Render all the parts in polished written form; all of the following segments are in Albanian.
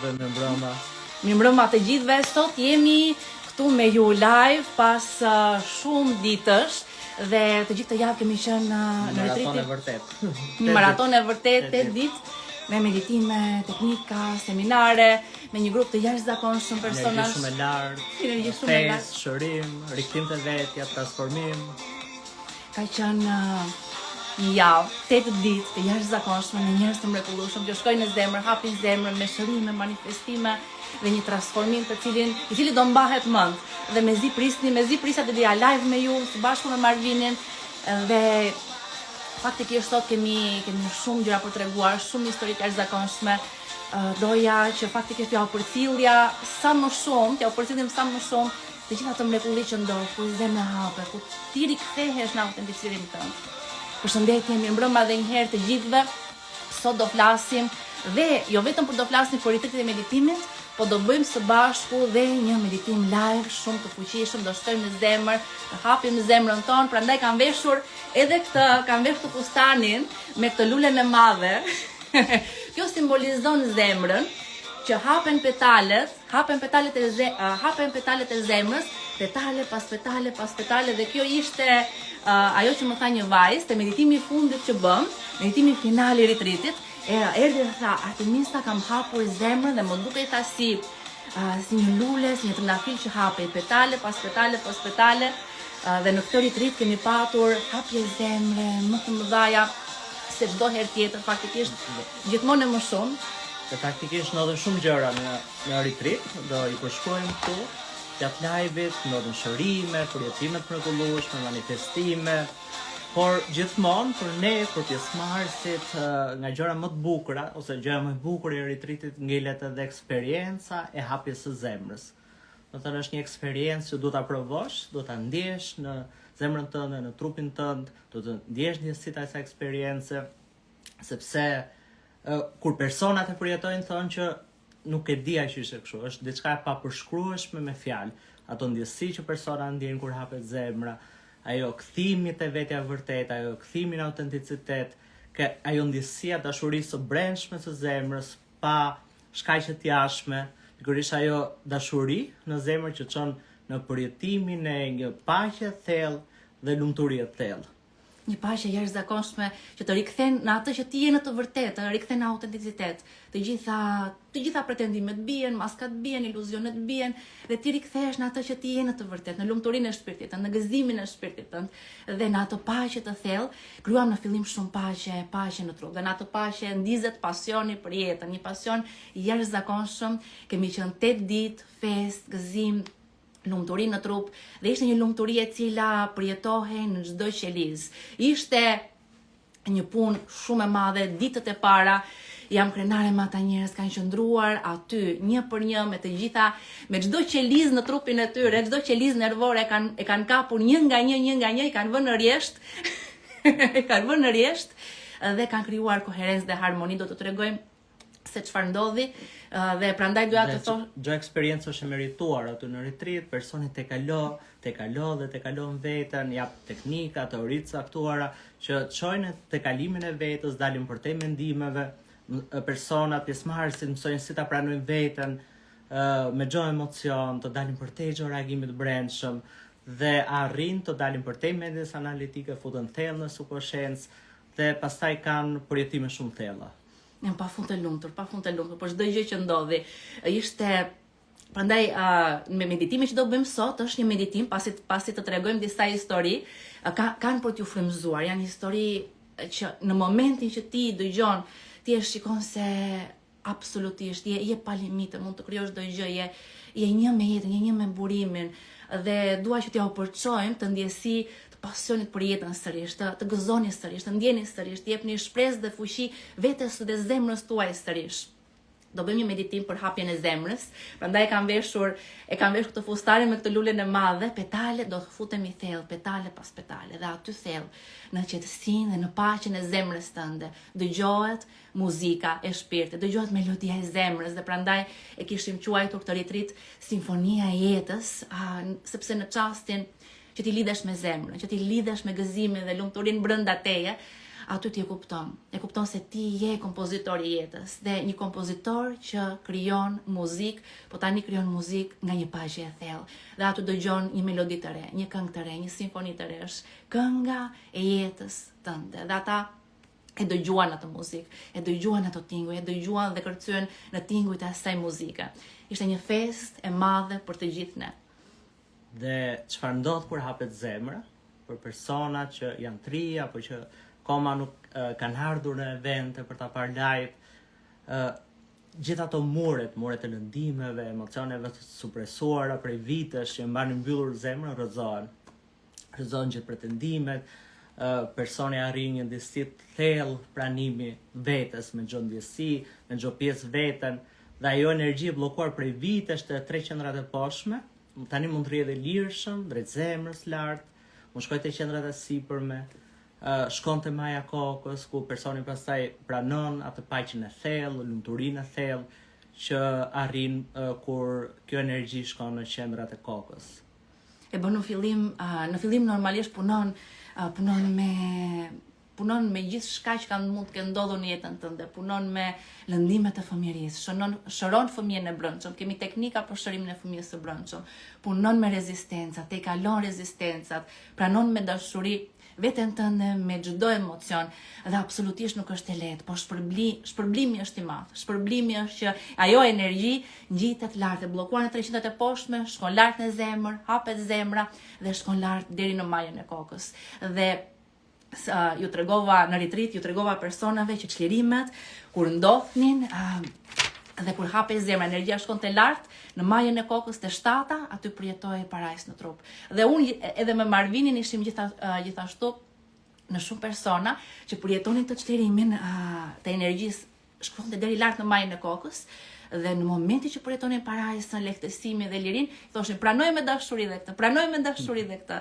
gjithëve, mirëmbrëma. Mirëmbrëma të gjithëve, sot jemi këtu me ju live pas shumë ditësh dhe të gjithë të javë kemi qenë në retritin. Maraton e vërtet. Maraton e vërtet, 8 ditë, me meditime, teknika, seminare, me një grup të jashtëzakonshëm personazh. Energji shumë e lartë, festë, shërim, rikthim të vetja, transformim. Ka qenë një javë, 8 ditë të jashtëzakonshme me njerëz të mrekullueshëm që shkojnë në zemër, hapin zemrën me shërime, manifestime dhe një transformim i cili do mbahet mend. Dhe mezi prisa të vija live me ju së bashku me Marvinin dhe faktikisht sot kemi shumë gjëra për treguar, shumë histori të jashtëzakonshme. Doja që faktikisht t'ja përcjellja sa më shumë, të gjitha të mrekulli që ndodh, ku zemra hapet, ku ti rikthehesh në autenticitetin tënd. Përshëndetje, mirëmbrëma edhe një herë të gjithëve. Sot do flasim dhe jo vetëm për do flasim për retritin e meditimit, po do bëjmë së bashku dhe një meditim live shumë të fuqishëm, do shkojmë në zemër, të hapim zemrën tonë, prandaj kam veshur këtë fustanin me këtë lulen e madhe. Kjo simbolizon zemrën, që hapen petalet e zemrës, petale pas petale dhe kjo ishte ajo që më tha një vajzë te meditimi i fundit që bëm, meditimi final i retritit, erdhi dhe tha, Artemisa, kam hapur zemrën dhe më dukej tha si një lule, si një trëndafil që hapej petale pas petale dhe në këtë retrit kemi patur hapje zemre më të mëdhaja se çdo herë tjetër, faktikisht gjithmonë më shumë. Dhe faktikisht ndodhen shumë gjëra në retrit, do i përshkruajmë këtu gjatë live-it, ndodhen shërime, përjetime të mrekullueshme, manifestime, por gjithmonë për ne, për pjesëmarrësit, nga gjëra më të bukura ose gjëra më e bukur e retritit ngelet edhe eksperienca e hapjes së zemrës. Do të thënë është një eksperiencë që duhet ta provosh, duhet ta ndjesh në zemrën tënde, në trupin tënd, duhet të ndjesh ndjesitë e asaj eksperience, sepse kur personat e përjetojnë thonë që nuk e dia që ishte kështu, është diçka e papërshkrueshme me fjalë. Ato ndjesi që persona ndjejnë kur hapet zemra, ajo kthimi te vetja e vërtetë, ajo kthimi në autenticitet, ajo ndjesia dashurisë së brendshme së zemrës, pa shkaqe të jashtme, sigurisht ajo dashuri në zemër që çon në përjetimin e një paqe thellë dhe lumturie të thellë. Një paqe jashtëzakonshme që të rikthen në atë që ti je në të vërtetë, të rikthen në autenticitet. Të gjitha pretendimet bien, maskat bien, iluzionet bien, dhe ti rikthehesh në atë që ti je në të vërtetë, në lumturinë e shpirtit tënd, në gëzimin e shpirtit tënd, dhe në atë paqe të thellë, krijuam në fillim shumë paqe në trup. Dhe në atë paqe ndizet pasioni për jetën, një pasion jashtëzakonshëm. Kemi qenë 8 ditë festë, gëzim, lumturi në trup, dhe ishte një lumturi e cila përjetohej në çdo qeliz. Ishte një punë shumë e madhe, ditët e para, jam krenare me ata njerëz kanë qëndruar aty një për një me çdo qeliz në trupin e tyre, çdo qeliz nervore e kanë kapur një nga një, i kanë vënë në rjesht, dhe kanë krijuar koherencë dhe harmoni. Do të tregojmë se çfarë ndodhi dhe prandaj doja të thosh gjë eksperiencë është e merituar aty në retrit, personi te kalon veten, jap teknika, teori të caktuara që çojnë te kalimin e vetës, dalin përtej mendimeve, personat pjesëmarrësit mësojnë si ta pranojnë veten me çdo emocion, të dalin përtej çdo reagimit brendshëm dhe arrin të dalin përtej mendjes analitike, futen thellë në subkonsciencë dhe pastaj kanë përjetime shumë thella. Jam pafund të lumtur, por çdo gjë që ndodhi ishte prandaj me meditimin që do bëjmë sot është një meditim pasi të tregojmë disa histori, kanë për t'ju frymëzuar, janë histori që në momentin që ti dëgjon, ti e shikon se absolutisht je pa limite, mund të krijosh çdo gjë, je një me jetën, je një me burimin dhe dua që t'ja u përçojmë të ndjesi pasionit për jetën sërish, të gëzoni sërish, të ndjeni sërish, të jepni shpresë dhe fuqi vetes dhe zemrës tuaj sërish. Do bëjmë një meditim për hapjen e zemrës, prandaj e kam veshur këtë fustanin me këtë lulen e madhe, petale do të futemi thellë, petale pas petale, dhe aty thellë, në qetësinë dhe në paqen e zemrës tënde, dëgjohet muzika e shpirtit, dëgjohet melodia e zemrës, dhe prandaj e kishim quajtur këtë retrit Simfonia e jetës, sepse në çastin që ti lidhesh me zemrën, që ti lidhesh me gëzimin dhe lumturinë brenda teje, aty ti e kupton se ti je kompozitor i jetës dhe një kompozitor që krijon muzikë, po tani krijon muzikë nga një paqe e thellë. Dhe aty dëgjon një melodi të re, një këngë të re, një simfoni të re, është kënga e jetës tënde. Dhe ata e dëgjuan atë muzikë, e dëgjuan ato tinguj, e dëgjuan dhe kërcyen në tingujt e asaj muzike. Ishte një fest e madhe për të gjithë ne. Dhe çfarë ndodh kur hapet zemra për persona që janë tri apo që koma nuk kanë ardhur në evente për ta parë live, gjithë ato muret e lëndimeve, emocioneve të supresuara prej vitesh që mbanin mbyllur zemrën rrëzohen gjithë pretendimet, personi arrin një ndjesi të thellë pranimi vetes me çdo ndjesi, me çdo pjesë veten, dhe ajo energji e bllokuar prej vitesh te 3 qendrat e poshtme, tani mund të rrihet e lirshëm drejt zemrës lart, mund shkoj te qendrat e sipërme, shkon te maja kokës, ku personi pastaj pranon atë paqen e thellë, lumturinë e thellë që arrin kur kjo energji shkon në qendrat e kokës. E bën në fillim normalisht punon me gjithë shka që mund të ndodhur në jetën tënde, punon me lëndimet e fëmijërisë, shëron fëmijën e brendshëm, kemi teknika për shërimin e fëmijës së brendshëm, punon me rezistencat, e kalon rezistencat, pranon me dashuri veten tënde me çdo emocion, dhe absolutisht nuk është e lehtë, por shpërblimi është i madh. Shpërblimi është që ajo energji ngjitet lart, e bllokuar në 300 e poshtme, shkon lart në zemër, hapet zemra dhe shkon lart deri në majën e kokës. Dhe ju tregova në retreat, ju tregova personave që çlirimet kur ndodhnin dhe kur hapej zemra, energjia shkonte lart në majën e kokës te shtata, aty përjetohej parajs në trup. Dhe unë edhe me Marvinin ishim gjithashtu në shumë persona që përjetonin të çlirimin të energjisë shkonte deri lart në majën e kokës. Dhe në momentin që përjetonin parajsën, lehtësimin dhe lirinë, thoshin pranoj me dashuri dhe këtë.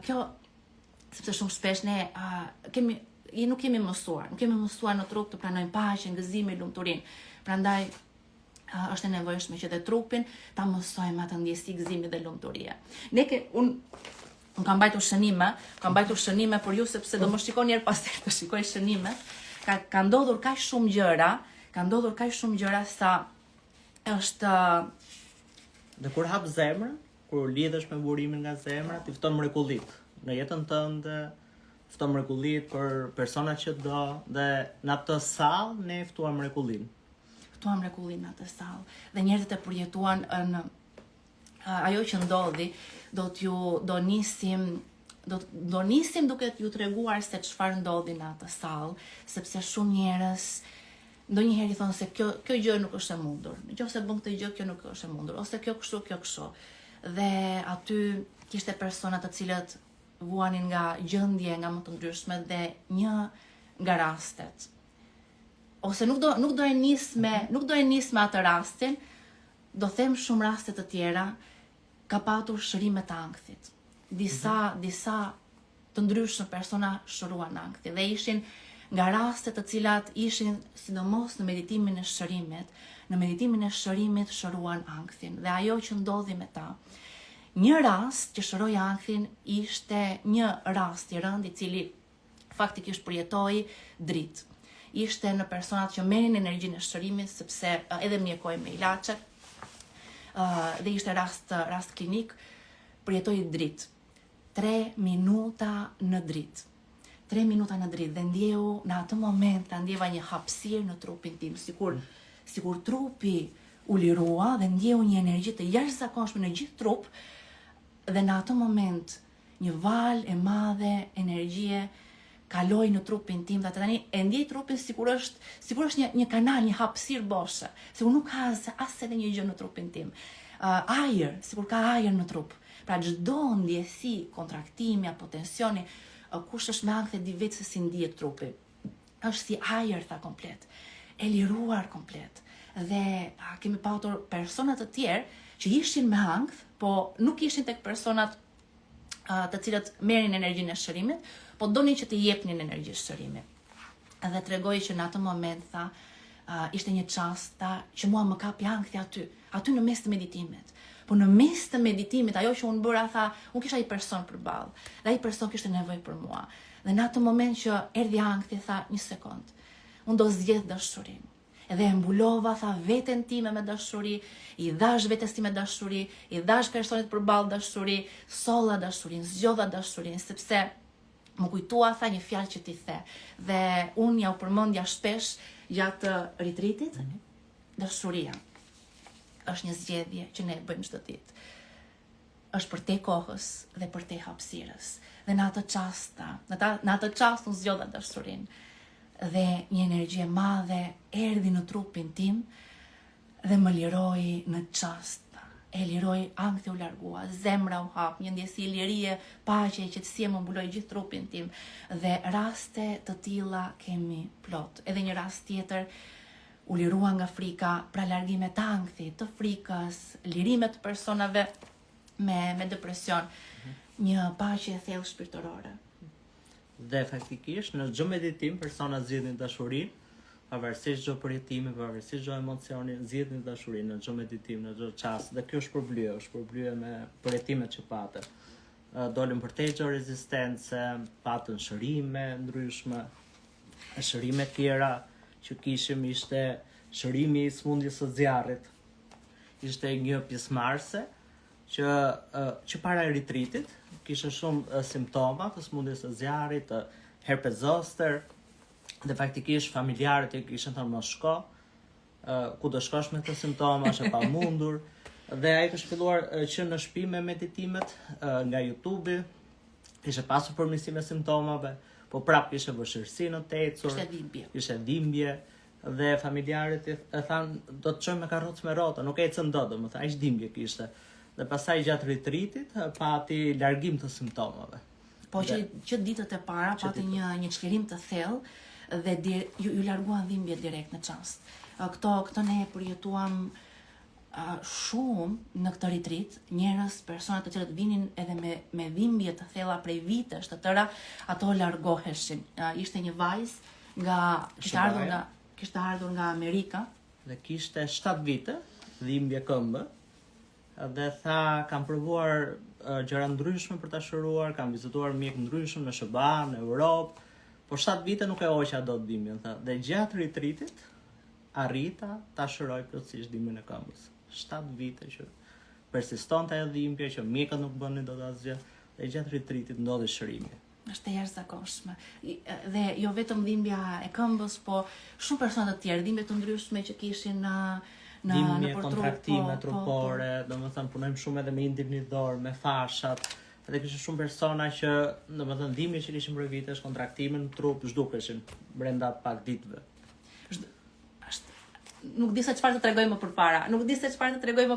Kjo sepse shumë shpesh ne nuk kemi mësuar në trup të pranojmë paqen, gëzimin, lumturinë. Prandaj është e nevojshme që dhe trupin ta mësojmë atë ndjesi gëzimi dhe lumturie. Unë kam mbajtur shënime për ju sepse do më shikoni herë pas herë të shikoj shënimet. Ka ndodhur kaq shumë gjëra sa është. Dhe kur hap zemrën, kur lidhesh me burimin nga zemra, ti fton mrekullit në jetën tënde, fton mrekullit për persona që do, dhe në atë sallë ne ftuam mrekullin. Ftuam mrekullin në atë sallë dhe njerëzit e përjetuan në ajo që ndodhi, do nisim duke ju treguar se çfarë ndodhi në atë sallë, sepse shumë njerëz ndonjëherë i thonë se kjo gjë nuk është e mundur. Nëse bën këtë gjë, kjo nuk është e mundur, ose kjo kështu. Dhe aty kishte persona të cilët vuanin nga gjendje nga më të ndryshme dhe një nga rastet. Ose nuk do e nis me atë rastin, do them shumë raste të tjera, ka patur shërime të ankthit. Disa të ndryshme persona shëruan ankthit dhe ishin nga rastet të cilat ishin sidomos në meditimin e shërimit. Në meditimin e shërimit shëruan ankthin dhe ajo që ndodhi me ta. Një rast që shëroi ankthin ishte një rast i rënd i cili faktikisht përjetoi dritë. Ishte në personat që merrin energjinë e shërimit sepse edhe mjekoi me ilaçe. Dhe ishte rast klinik, përjetoi dritë. 3 minuta në dritë. 3 minuta në dritë dhe ndjehu në atë moment, ta ndjeva një hapësirë në trupin tim, sikur trupi u lirua dhe ndjehu një energji të jashtëzakonshme në gjithë trup. Dhe në atë moment, një val e madhe energjie kaloi në trupin tim dhe tani e ndjej trupin sikur është një kanal, një hapësirë boshe, sikur nuk ka as edhe një gjë në trupin tim. Ajër, sikur ka ajër në trup. Pra çdo ndjesi, kontraktimi apo tensioni, kush është me ankthe di vetë se si ndihet trupi. Është si ajër tha komplet, e liruar komplet. Dhe kemi patur persona të tjerë që ishin me ankth, po nuk ishin tek personat të cilët merrin energjinë e shërimit, po donin që të jepnin energji shërimi. Dhe tregoi që në atë moment tha, ishte një çast që mua më kapi ankthi aty në mes të meditimit. Po në mes të meditimit, ajo që unë bëra, tha, unë kisha një person përballë, dhe ai person kishte nevojë për mua. Dhe në atë moment që erdhi ankthi, tha, një sekond, unë do zgjedh dashurin. Edhe e mbulova, tha, veten time me dashuri, i dhash vetes time dashuri, i dhash personit përballë dashuri, solla dashurin, zgjodha dashurin, sepse më kujtua, tha, një fjalë që ti the. Dhe unë ja u përmendja shpesh gjatë retreatit, dashuria është një zgjedhje që ne bëjmë çdo ditë. Është për te kohës dhe për te hapësirës. Dhe në atë çast unë zgjodha dashurinë. Dhe një energji e madhe erdhi në trupin tim dhe më liroi në çast. E liroi, ankthi u largua, zemra u hap, një ndjesi lirie, paqe, qetësie më mbuloi gjithë trupin tim. Dhe raste të tilla kemi plot. Edhe një rast tjetër u lirua nga frika, pra largime të ankthi, të frikës, lirime të personave me depresion, një paqe e thellë shpirtërore. Dhe faktikisht në çdo meditim persona zgjidhin dashurinë, pavarësisht çdo përjetimi, pavarësisht çdo emocioni, zgjidhin dashurinë në çdo meditim, në çdo çast. Dhe kjo është përblyer me përjetimet që patën. Dolën për te çdo rezistencë, patën shërime ndryshme, shërime tjera që kishim ishte shërimi i smundjes së zjarrit. Ishte një pjesëmarrëse që para retreatit kishte shumë simptoma të smundjes së zjarrit, të herpes zoster, dhe faktikisht familjarët e kishin thënë mos shko, ku do shkosh me këto simptoma, është e pamundur. Dhe ai kishte filluar që në shtëpi me meditimet nga YouTube, ishte pasur përmirësim me simptomave, po prap kishte vështirësi në të ecur, kishte dhimbje, dhe familjarët e thanë do të çojmë me karrocë me rrota, nuk ecën dot, domethënë aq dhimbje kishte. Dhe pastaj gjatë retreatit pati largim të simptomave. Po që ditët e para pati një çlirim të thellë dhe ju larguan dhimbjet direkt në çast. Këto ne përjetuam shumë në këtë retreat, njerëz, persona të cilët vinin edhe me dhimbje të thella prej vitesh të tëra, ato largoheshin. Ishte një vajzë kishte ardhur nga Amerika dhe kishte 7 vite dhimbje këmbë. Dhe tha, kam provuar gjëra ndryshme për ta shëruar, kam vizituar mjek ndryshëm në SBA, në Europë, por 7 vite nuk e hoqa dot dhimbjen, tha. Dhe gjatë retreatit arrita ta shëroj plotësisht dhimbjen e këmbës. 7 vite që persistonte ajo dhimbje, që mjekët nuk bënin dot asgjë, dhe gjatë retreatit ndodhi shërimi. Është e jashtëzakonshme. Dhe jo vetëm dhimbja e këmbës, po shumë persona të tjerë, dhimbje të ndryshme që kishin dhimbje, kontraktime trupore, domethënë punojmë shumë edhe me indimnidor, me fashat. Edhe kishte shumë persona që, domethënë dhimbje që kishin për vitesh, kontraktime në trup zhdukeshin brenda pak ditëve. Nuk di se çfarë të tregoj më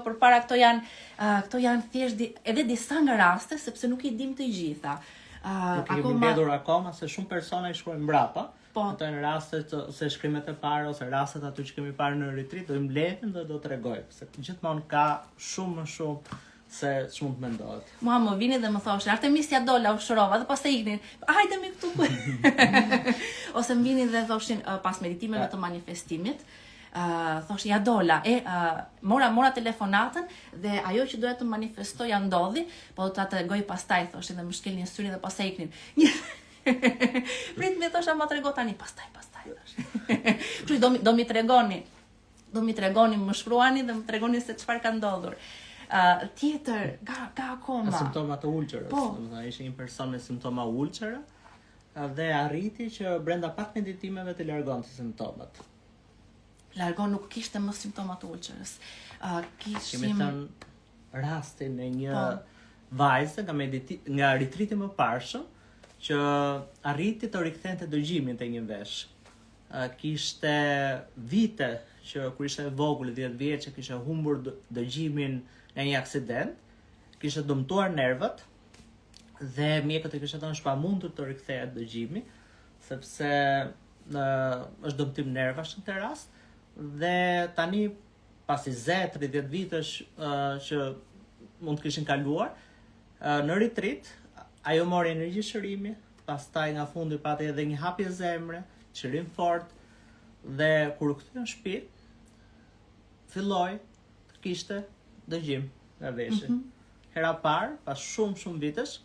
përpara. Këto janë thjesht edhe disa nga raste, sepse nuk i dim të gjitha. Nuk i kemi mbledhur akoma se shumë persona i shkruajnë mbrapa. Ato janë rastet ose shkrimet e para ose rastet aty që kemi parë në retreat, do i mbledhim dhe do t'rregoj, se gjithmonë ka shumë më shumë se ç'mund të mendohet. Mua më vini dhe më thoshin, Artemisia dola, u shërova, dhe pastaj iknin. Hajde mi këtu. Ose më vinin dhe thoshin pas meditimeve të manifestimit, thoshin ja dola, mora telefonatën dhe ajo që doja të manifestoja ndodhi, po do ta tregoj pastaj, thoshin, dhe më shkelnin syrin dhe pastaj iknin. Prit me thosha ma trego tani, pastaj. Kështu do mi tregoni, më shkruani dhe më tregoni se çfarë ka ndodhur. Tjetër, ka akoma simptoma të ulçerës. Domethënë ishte një person me simptoma ulçere dhe arriti që brenda pak meditimeve të largonte simptomat. Nuk kishte më simptoma të ulçerës. Kemi thënë rastin e një vajze nga retreati më parshëm që arriti të rikthente dëgjimin te një vesh. Kishte vite që kur ishte e vogël, 10 vjeç, kishte humbur dëgjimin në një aksident, kishte dëmtuar nervët dhe mjekët e kishte thënë është pamundur të rikthehet dëgjimi, sepse është dëmtim nervash në këtë rast, dhe tani pasi 30 vitesh që mund të kishin kaluar në retreat, ajo mori energji shërimi, pastaj nga fundi pati edhe një hapje zemre, çlirim fort, dhe kur u kthye në shtëpi, filloi të kishte dëgjim nga veshi. Hera parë, pas shumë vitesh,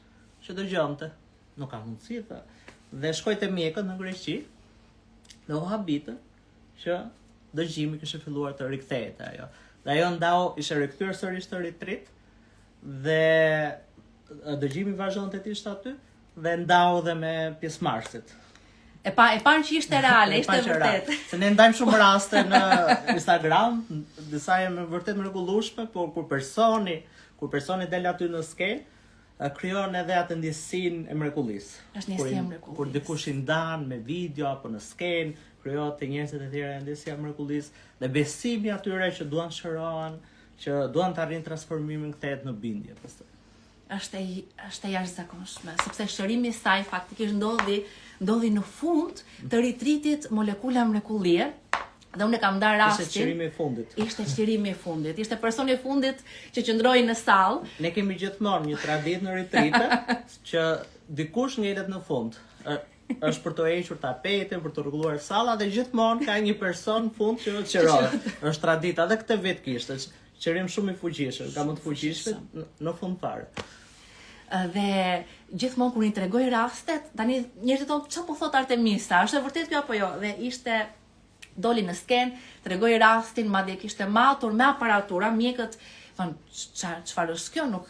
që dëgjonte. Nuk ka mundësi, tha. Dhe shkoj te mjekët në Greqi dhe u habitën që dëgjimi kishte filluar të rikthehej ajo. Dhe ajo ndau ishte rikthyer sërish të ritrit dhe dëgjimi vazhdonte të ishte aty dhe ndau dhe me pjesëmarrësit. E panë që ishte reale, ishte vërtet. Se ne ndajmë shumë raste në Instagram, disa janë vërtet mrekullueshme, por kur personi del aty në skenë, krijon edhe atë ndjesinë e mrekullisë. Është ndjesia e mrekullisë. Kur dikush i ndan me video apo në skenë, krijohet te njerëzit e tjerë ndjesia e mrekullisë dhe besimi atyre që duan shërohen, që duan të arrijnë transformimin kthehet në bindje pastaj. Është jashtëzakonshme, sepse shërimi i saj faktikisht ndodhi në fund të ritritit molekula mrekullie. Dhe unë kam ndarë rastin. Ishte çlirimi i fundit. Ishte çlirimi i fundit. Ishte personi i fundit që qëndroi në sallë. Ne kemi gjithmonë një traditë në ritrite që dikush ngjelet në fund. Është për të hequr tapetin, për të rregulluar salla dhe gjithmonë ka një person në fund që çrohet. Është tradita edhe këtë vit kishte. Qërim shumë i fuqishëm, ka më të fuqishme në fund fare. Dhe gjithmonë kur i tregoj rastet, tani njerëzit thonë çfarë po thot Artemisa, është e vërtetë kjo apo jo? Dhe ishte doli në skenë, tregoi rastin, madje kishte matur me aparatura, mjekët thonë çfarë është kjo, nuk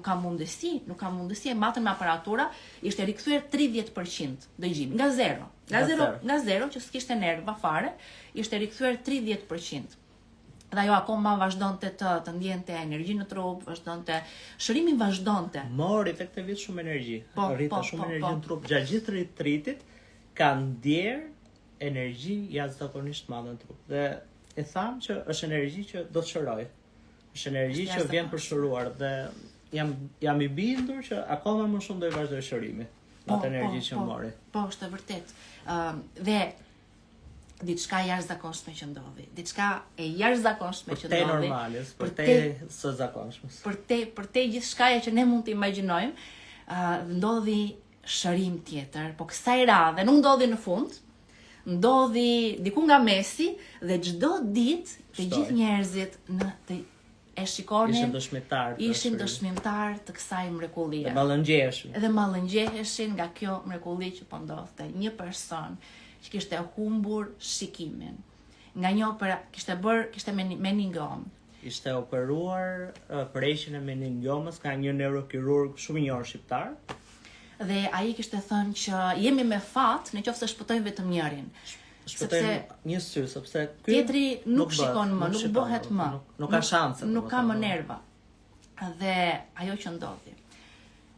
ka mundësi, e matën me aparatura, ishte rikthyer 30% dëgjimi, nga zero që s'kishte nerva fare, ishte rikthyer 30%. Dhe ajo akoma vazhdonte të ndjente energji në trup, shërimi vazhdonte. Mori tek këtë vit shumë energji. Rrita shumë energji në trup. Gjatë gjithë ritritit ka ndjer energji jashtëzakonisht madhe në trup. Dhe e tham që është energji që do të shëroj. Është energji që vjen për shëruar dhe jam i bindur që akoma më shumë do i vazhdoj shërimi. Atë energji që mori. Po, është vërtet. Dhe diçka jashtëzakonshme që ndodhi. Diçka e jashtëzakonshme që ndodhi. Për te normales, për te së zakonshmes. Për te gjithçkaja që ne mund të imagjinojmë, ndodhi shërim tjetër, po kësaj radhe nuk ndodhi në fund, ndodhi diku nga mesi dhe çdo ditë të gjithë njerëzit e shikonin, ishin dëshmitar të kësaj mrekullie. Dhe mallëngjeheshin nga kjo mrekulli që po ndodhte. Një person që kishte humbur shikimin. Nga një kishte meningom. Ishte operuar përheqjen e meningiomës nga një neurokirurg shumë i njohur shqiptar. Dhe ai kishte thënë që jemi me fat nëse shpëtojmë vetëm njërin. Shpëtojmë një sy, sepse ky tjetri nuk shikon më, nuk bëhet më. Nuk ka shanse. Nuk ka më nerva. Dhe ajo që ndodhi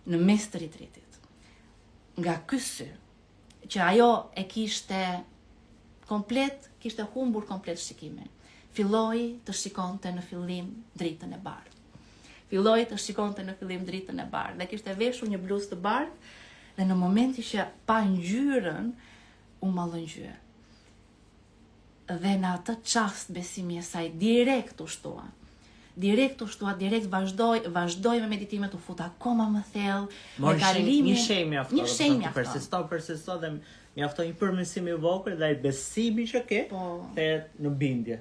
në mes të ritritit, nga ky sy, që ajo e kishte humbur komplet shikimin. Filloi të shikonte në fillim dritën e bardhë. Dhe kishte veshur një bluzë të bardhë dhe në momentin që pa ngjyrën u mallëngjye. Dhe në atë çast besimi i saj direkt u shtua. Direkt vazhdoi me meditimet, u fut akoma më thellë, me kalimin. Një shenjë mjafton. Persisto dhe mjafton një përmirësim i vogël dhe ai besimi që ke në bindje.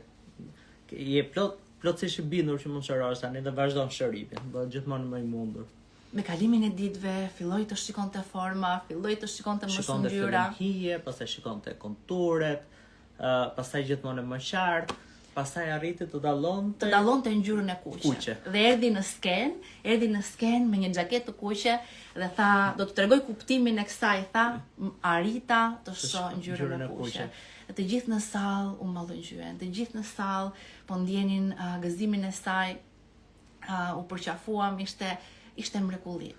Je plotësisht i bindur që mund shërohesh tani dhe vazhdon shërimin, bëhet gjithmonë më i mundur. Me kalimin e ditëve, filloi të shikonte forma, filloi të shikonte më shumë ngjyra, hije, pastaj shikonte konturet, pastaj gjithmonë më qartë. Pastaj arriti të dallonte ngjyrën e kuqe. Dhe erdhi në skenë me një xhaketë të kuqe dhe tha, do të tregoj kuptimin e kësaj, tha, arrita të shoh ngjyrën e kuqe. Dhe të gjithë në sallë u mallëngjyen, të gjithë në sallë po ndjenin gëzimin e saj, u përqafuam, ishte mrekulli.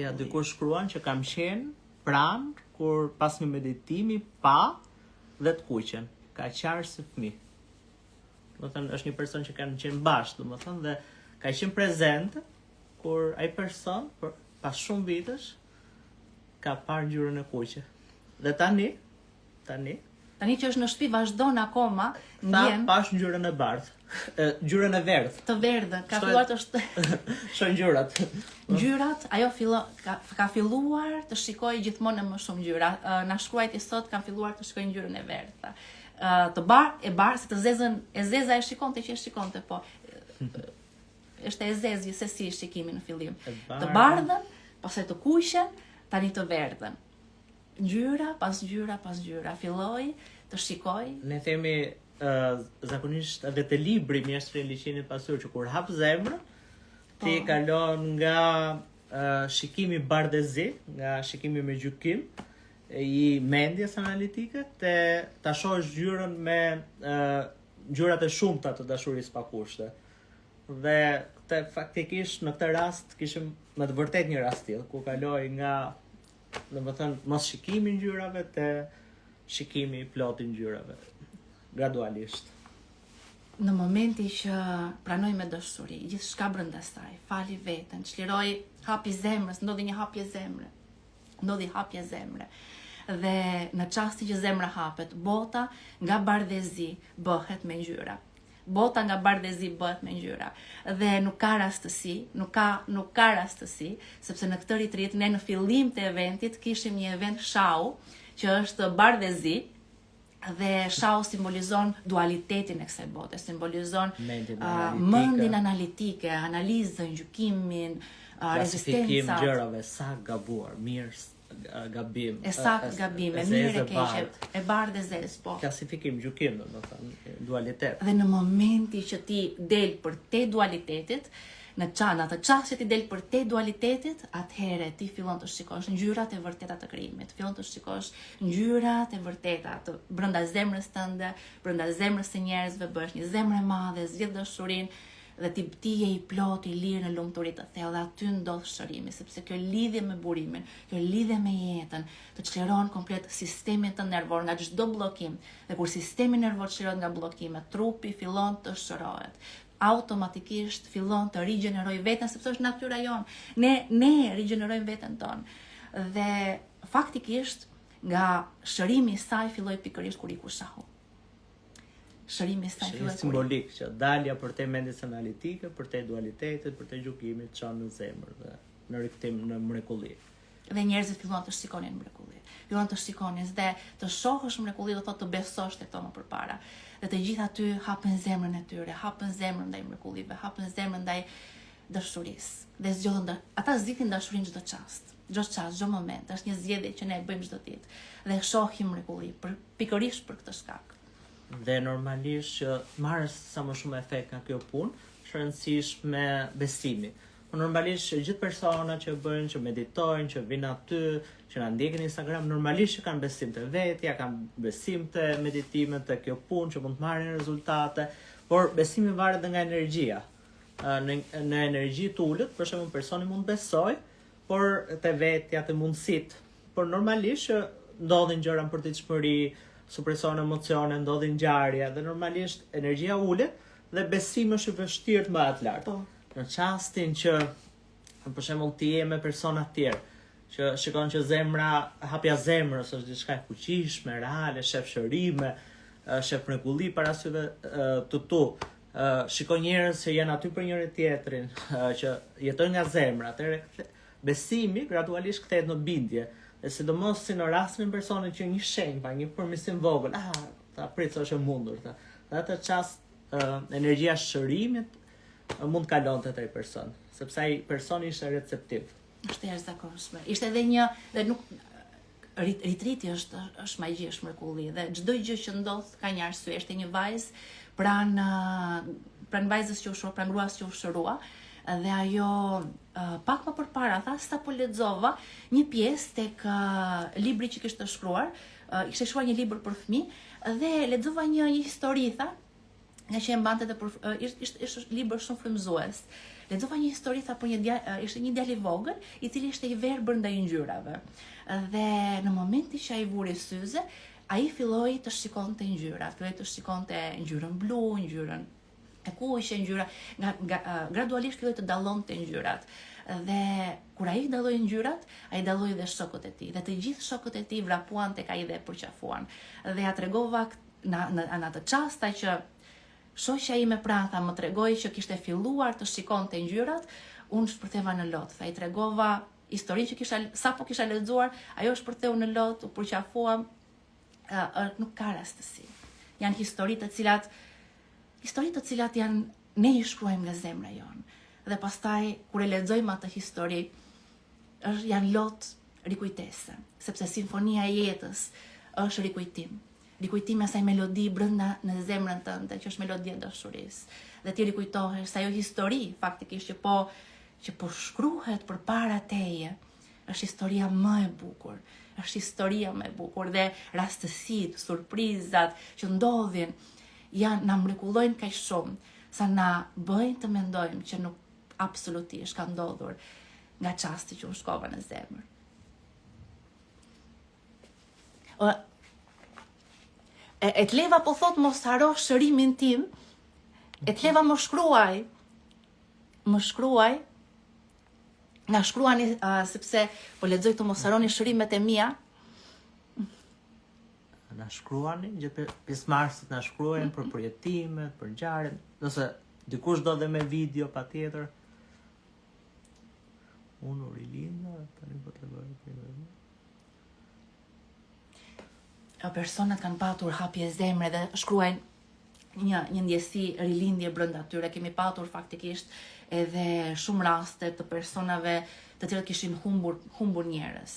Ja, dikur shkruan që kam qenë pranë kur pas një meditimi pa dhe të kuqen, ka qarë si fëmijë. Është një person që kanë qenë bashkë, dhe ka qenë prezente kur ai person pas shumë vitesh ka parë ngjyrën e kuqe. Dhe tani që është në shtëpi vazhdon akoma ndjen pas ngjyrën e bardhë, ngjyrën e verdhë. Të verdhën, ka filluar të shoh ngjyrat. Ngjyrat, ajo ka filluar të shikojë gjithmonë më shumë ngjyra. Na shkruajti sot kanë filluar të shikojnë ngjyrën e verdhë. Të bardhë, se të zezën, e zeza e shikonte, po është e zezë se si shikimi në fillim. Të bardhën, pastaj të kuqen, tani të verdhën. ngjyra pas ngjyra pas ngjyra, filloj të shikoj. Ne themi zakonisht edhe te libri Mjeshtri i Liçenit Pasur që kur hap zemrën, ti kalon nga shikimi bardezi, nga shikimi me gjykim i mendjes analitike, te ta shohësh ngjyrën me ngjyrat e shumta të dashurisë pa kushte. Dhe faktikisht në këtë rast kishim me të vërtet një rast tillë ku kaloi nga domethënë mos shikimi i ngjyrave te shikimi i plot i ngjyrave gradualisht. Në momenti që pranoj me dashuri gjithçka brenda saj, fali veten, çliroj hapi zemrës, ndodhi një hapje zemre. Ndodhi hapje zemre. Dhe në çastin që zemra hapet, bota nga bardhezi bëhet me ngjyra. Bota nga bardhezi bëhet me ngjyra. Dhe nuk ka rastësi, nuk ka rastësi, sepse në këtë retreat ne në fillim të eventit kishim një event shau që është bardhezi. Dhe shau simbolizon dualitetin e kësaj bote, simbolizon mendjen analitike, analizën, gjykimin, rezistencën, gjërave sa gabuar, mirë, gabim, gabim, e mirë e keqe, e bardhë e zezë, po. Klasifikim, gjykim, domethënë, dualitet. Dhe në momenti që ti del për te dualitetit, në atë çast që ti del për te dualitetit, atëherë ti fillon të shikosh ngjyrat e vërteta të krijimit, fillon të shikosh ngjyrat e vërteta të brenda zemrës tënde, brenda zemrës së njerëzve, bësh një zemër e madhe, zgjidh dashurinë dhe ti je i plot, i lirë në lumturi të thellë, dhe aty ndodh shërimi, sepse kjo lidhje me burimin, kjo lidhje me jetën, të çliron komplet sistemin të nervor nga çdo bllokim. Dhe kur sistemi nervor çlirohet nga bllokimet, trupi fillon të shërohet. Automatikisht fillon të rigjeneroj veten, sepse është natyra jonë. Ne rigjenerojmë veten tonë. Dhe faktikisht nga shërimi i saj filloi pikërisht kur iku shahu. Shërimi i saj filloi simbolik që dalja për te mendjes analitike, për te dualitetit, për te gjykimit çon në zemër dhe në rikthim në mrekulli. Dhe njerëzit filluan të shikonin mrekulli. Filluan të shikonin dhe të shohësh mrekulli do thotë të besosh tek to më përpara. Dhe të gjithë aty hapen zemrën e tyre, hapen zemrën ndaj mrekullive, hapen zemrën ndaj dashurisë. Dhe zgjodhen ata zgjidhin dashurinë çdo çast, çdo moment. Është një zgjedhje që ne e bëjmë çdo ditë. Dhe shohim mrekulli pikërisht për këtë shkak. Dhe normalisht që marrës sa më shumë efekt nga kjo punë, është rëndësishme besimi. Normalisht që gjithë personat që bëjnë, që meditojnë, që vinë aty, që na ndjekin në Instagram, normalisht që kanë besim të vetja, kanë besim të meditimet, të kjo punë që mund të marrin rezultate, por besimi varet nga energjia. Në energji të ulët, për shembull personi mund besoj, por të vetja, të mundësit, por normalisht që ndodhin gjëra në përditshmëri, supreson emocione, ndodhin ngjarje, dhe normalisht energjia ulet dhe besimi është i vështirë të bëhet lart. Në çastin që për shembull ti je me persona të tjerë, që shikon që hapja zemrës është diçka e fuqishme, reale, shef shërime, shef mrekulli para syve të tu. Shikon njerëz që janë aty për njëri tjetrin, që jetojnë nga zemra, atëherë besimi gradualisht kthehet në bindje. Dhe sidomos si në rastin e personit që një shenjë, një përmirësim vogël, ta prit se është e mundur. Dhe atë çast energjia shërimit mund kalonte te ai person, sepse ai personi ishte receptiv. Është jashtëzakonshme. Ishte edhe një dhe nuk ritriti është magji, është mrekulli dhe çdo gjë që ndodh ka një arsye. Ishte një vajzë pran vajzës që u shoh, pran gruas që u shërua, dhe ajo pak më përpara tha sapo lexova një pjesë tek libri që kishte shkruar, ishte shkruar një libër për fëmijë dhe lexova një histori, tha, nga që e mbante dhe ishte libër shumë frymëzues. Lexova një histori, tha, për ishte një djalë i vogël i cili ishte i verbër ndaj ngjyrave. Dhe në momentin që ai vuri syze, ai filloi të shikonte ngjyrat, filloi të shikonte ngjyrën blu, ngjyrën e kuqe, ngjyra gradualisht filloi të dallonte ngjyrat. Dhe kur ai dalloi ngjyrat, ai dalloi dhe shokët e tij. Dhe të gjithë shokët e tij vrapuan tek ai dhe e përqafuan. Dhe ja tregova në atë çast që shoqja ime pranë më tregoi që kishte filluar të shikonte ngjyrat, unë shpërtheva në lot. Tha, i tregova historinë që sapo kisha lexuar, ajo shpërtheu në lot, u përqafuam, nuk ka rastësi. Janë histori të cilat janë ne i shkruajmë nga zemra jonë. Dhe pastaj kur e lexojmë atë histori, janë lot rikujtese, sepse simfonia e jetës është rikujtim. Rikujtimi asaj melodi brenda në zemrën tënde, që është melodia e dashurisë. Dhe ti rikujtohesh se ajo histori faktikisht që po shkruhet përpara teje, është historia më e bukur. Është historia më e bukur dhe rastësitë, surprizat që ndodhin na mrekullojnë kaq shumë sa na bëjnë të mendojmë që nuk absolutisht ka ndodhur nga çasti që u shkova në zemër. E të leva po thot mos haro shërimin tim, e të leva më shkruaj, nga shkruani, sepse po lexoj të mos haroni shërimet e mia. Na shkruani, gjithë pjesëmarrësit na shkruajnë për përjetimet, për ngjarjen, nëse dikush do dhe me video patjetër. Unë u rilinda, tani po të bëj. Personat kanë patur hapje zemre dhe shkruajnë një ndjesi rilindje brenda tyre. Kemi patur faktikisht edhe shumë raste të personave të cilët kishin humbur njerëz.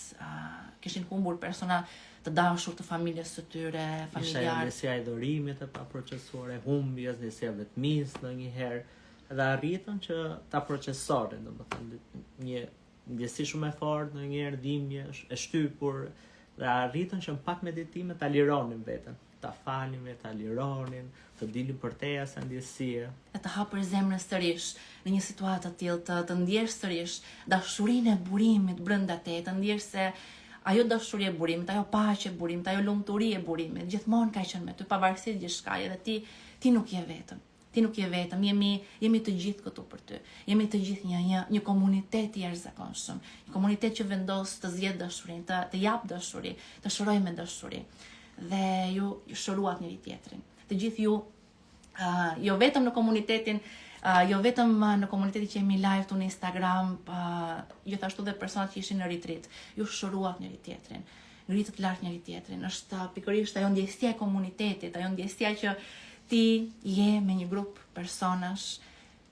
Kishin humbur persona të dashur të familjes së tyre, familjarë. Isha ndjesia e dhurimit e paprocesuar, e humbjes, ndjesia vetmis ndonjëherë, dhe arritën që ta procesorin, domethënë një ndjesi shumë e fortë, ndonjëherë dhimbje e shtypur, dhe arritën që në pak meditime ta lironin veten, ta falin, ta lironin, të dilin për te asa ndjesie. E të hapër zemrën sërish në një situatë të tillë, të ndjesh sërish dashurinë e burimit brenda te, të ndjesh se ajo dashuri e burimit, ajo paqe e burimit, ajo lumturi e burimit, gjithmonë ka qenë me ty, pavarësisht gjithçkaje, dhe ti nuk je vetëm. Ti nuk je vetëm, jemi të gjithë këtu për ty. Jemi të gjithë një komunitet i jashtëzakonshëm, një komunitet që vendos të zgjedh dashurinë, të jap dashuri, të shërojë me dashuri. Dhe ju shëruat njëri tjetrin. Të gjithë ju, jo vetëm në komunitetin që jemi live tu në Instagram, gjithashtu dhe personat që ishin në retreat, ju shëruat njëri tjetrin. Ngritët lart njëri tjetrin. Është pikërisht ajo ndjesia e komunitetit, ajo ndjesia që ti je me një grup personash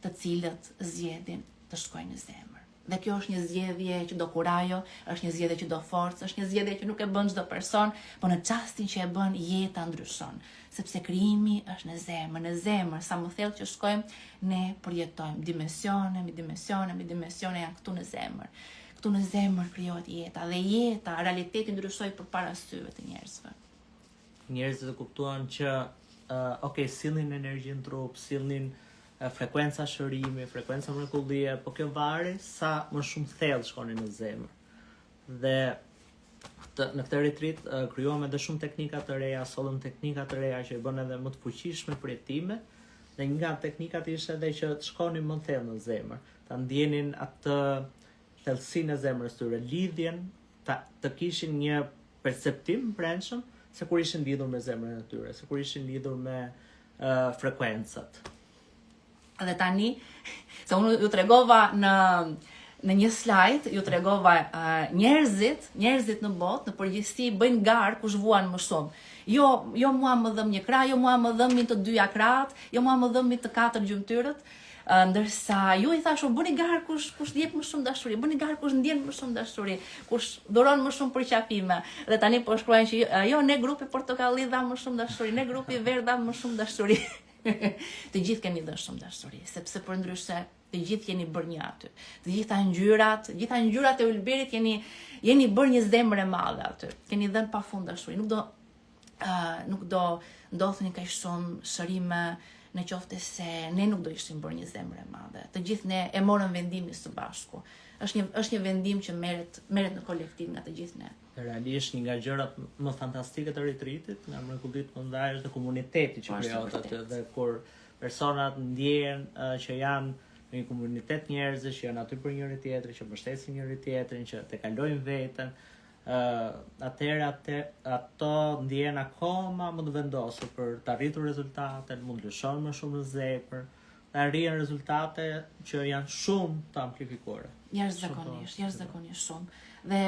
të cilët zgjedhin të shkojnë në zemër. Dhe kjo është një zgjedhje që do kurajo, është një zgjedhje që do forcë, është një zgjedhje që nuk e bën çdo person, por në çastin që e bën, jeta ndryshon. Sepse krijimi është në zemër. Në zemër, sa më thellë që shkojmë, ne përjetojmë dimensione janë këtu në zemër. Këtu në zemër krijohet jeta, dhe jeta, realiteti ndryshoi përpara syve të njerëzve. Njerëzit e kuptuan që sillnin energji në trup, sillnin frekuenca shërimi, frekuenca mrekullie, po kjo vari sa më shumë thellë shkonin në zemër. Dhe në këtë retreat krijuam edhe shumë teknika të reja, sollëm teknika të reja që i bën edhe më të fuqishme përjetime, dhe një nga teknikat ishte edhe që të shkonin më thellë në zemër, ta ndjenin atë thellësinë e zemrës tyre, lidhjen, të kishin një perceptim brendshëm se kur ishin lidhur me zemrën e tyre, se kur ishin lidhur me frekuencat. Dhe tani, se unë ju tregova në një slide, ju tregova njerëzit në botë, në përgjithësi bëjnë garë kush vuan më shumë. Jo mua më dhëm një krah, jo mua më dhëmin të dyja krahat, jo mua më dhëmin të 4 gjymtyrët, ndërsa ju i thashur bëni garë kush jep më shumë dashuri, bëni garë kush ndjen më shumë dashuri, kush dhuron më shumë përqafime. Dhe tani po shkruajnë që jo, ne grupi portokalli dha më shumë dashuri, ne grupi verdh dha më shumë dashuri. Të gjithë keni dhënë shumë dashuri, sepse përndryshe të gjithë jeni bërë një aty. Të gjitha ngjyrat e ylberit jeni bërë një zemër e madhe aty. Keni dhënë pafund dashuri. Nuk do ndodhni kaq shumë shërime në qoftë se ne nuk do ishim bërë një zemër e madhe. Të gjithë ne e morëm vendimin së bashku. Është një vendim që merret në kolektiv nga të gjithë ne. Realisht një nga gjërat më fantastike të retreatit, nga mrekullitë më të mëdha është komuniteti që krijohet aty, dhe kur personat ndjehen që janë në një komunitet njerëzish që janë aty për njëri tjetrin, që mbështesin njëri tjetrin, që te kalojnë veten, atëherë ato ndjehen akoma më të vendosur për të arritur rezultate, mund të lëshojnë më shumë në zemër, dhe arrijnë rezultate që janë shumë të amplifikuara. Jashtëzakonisht shumë. Dhe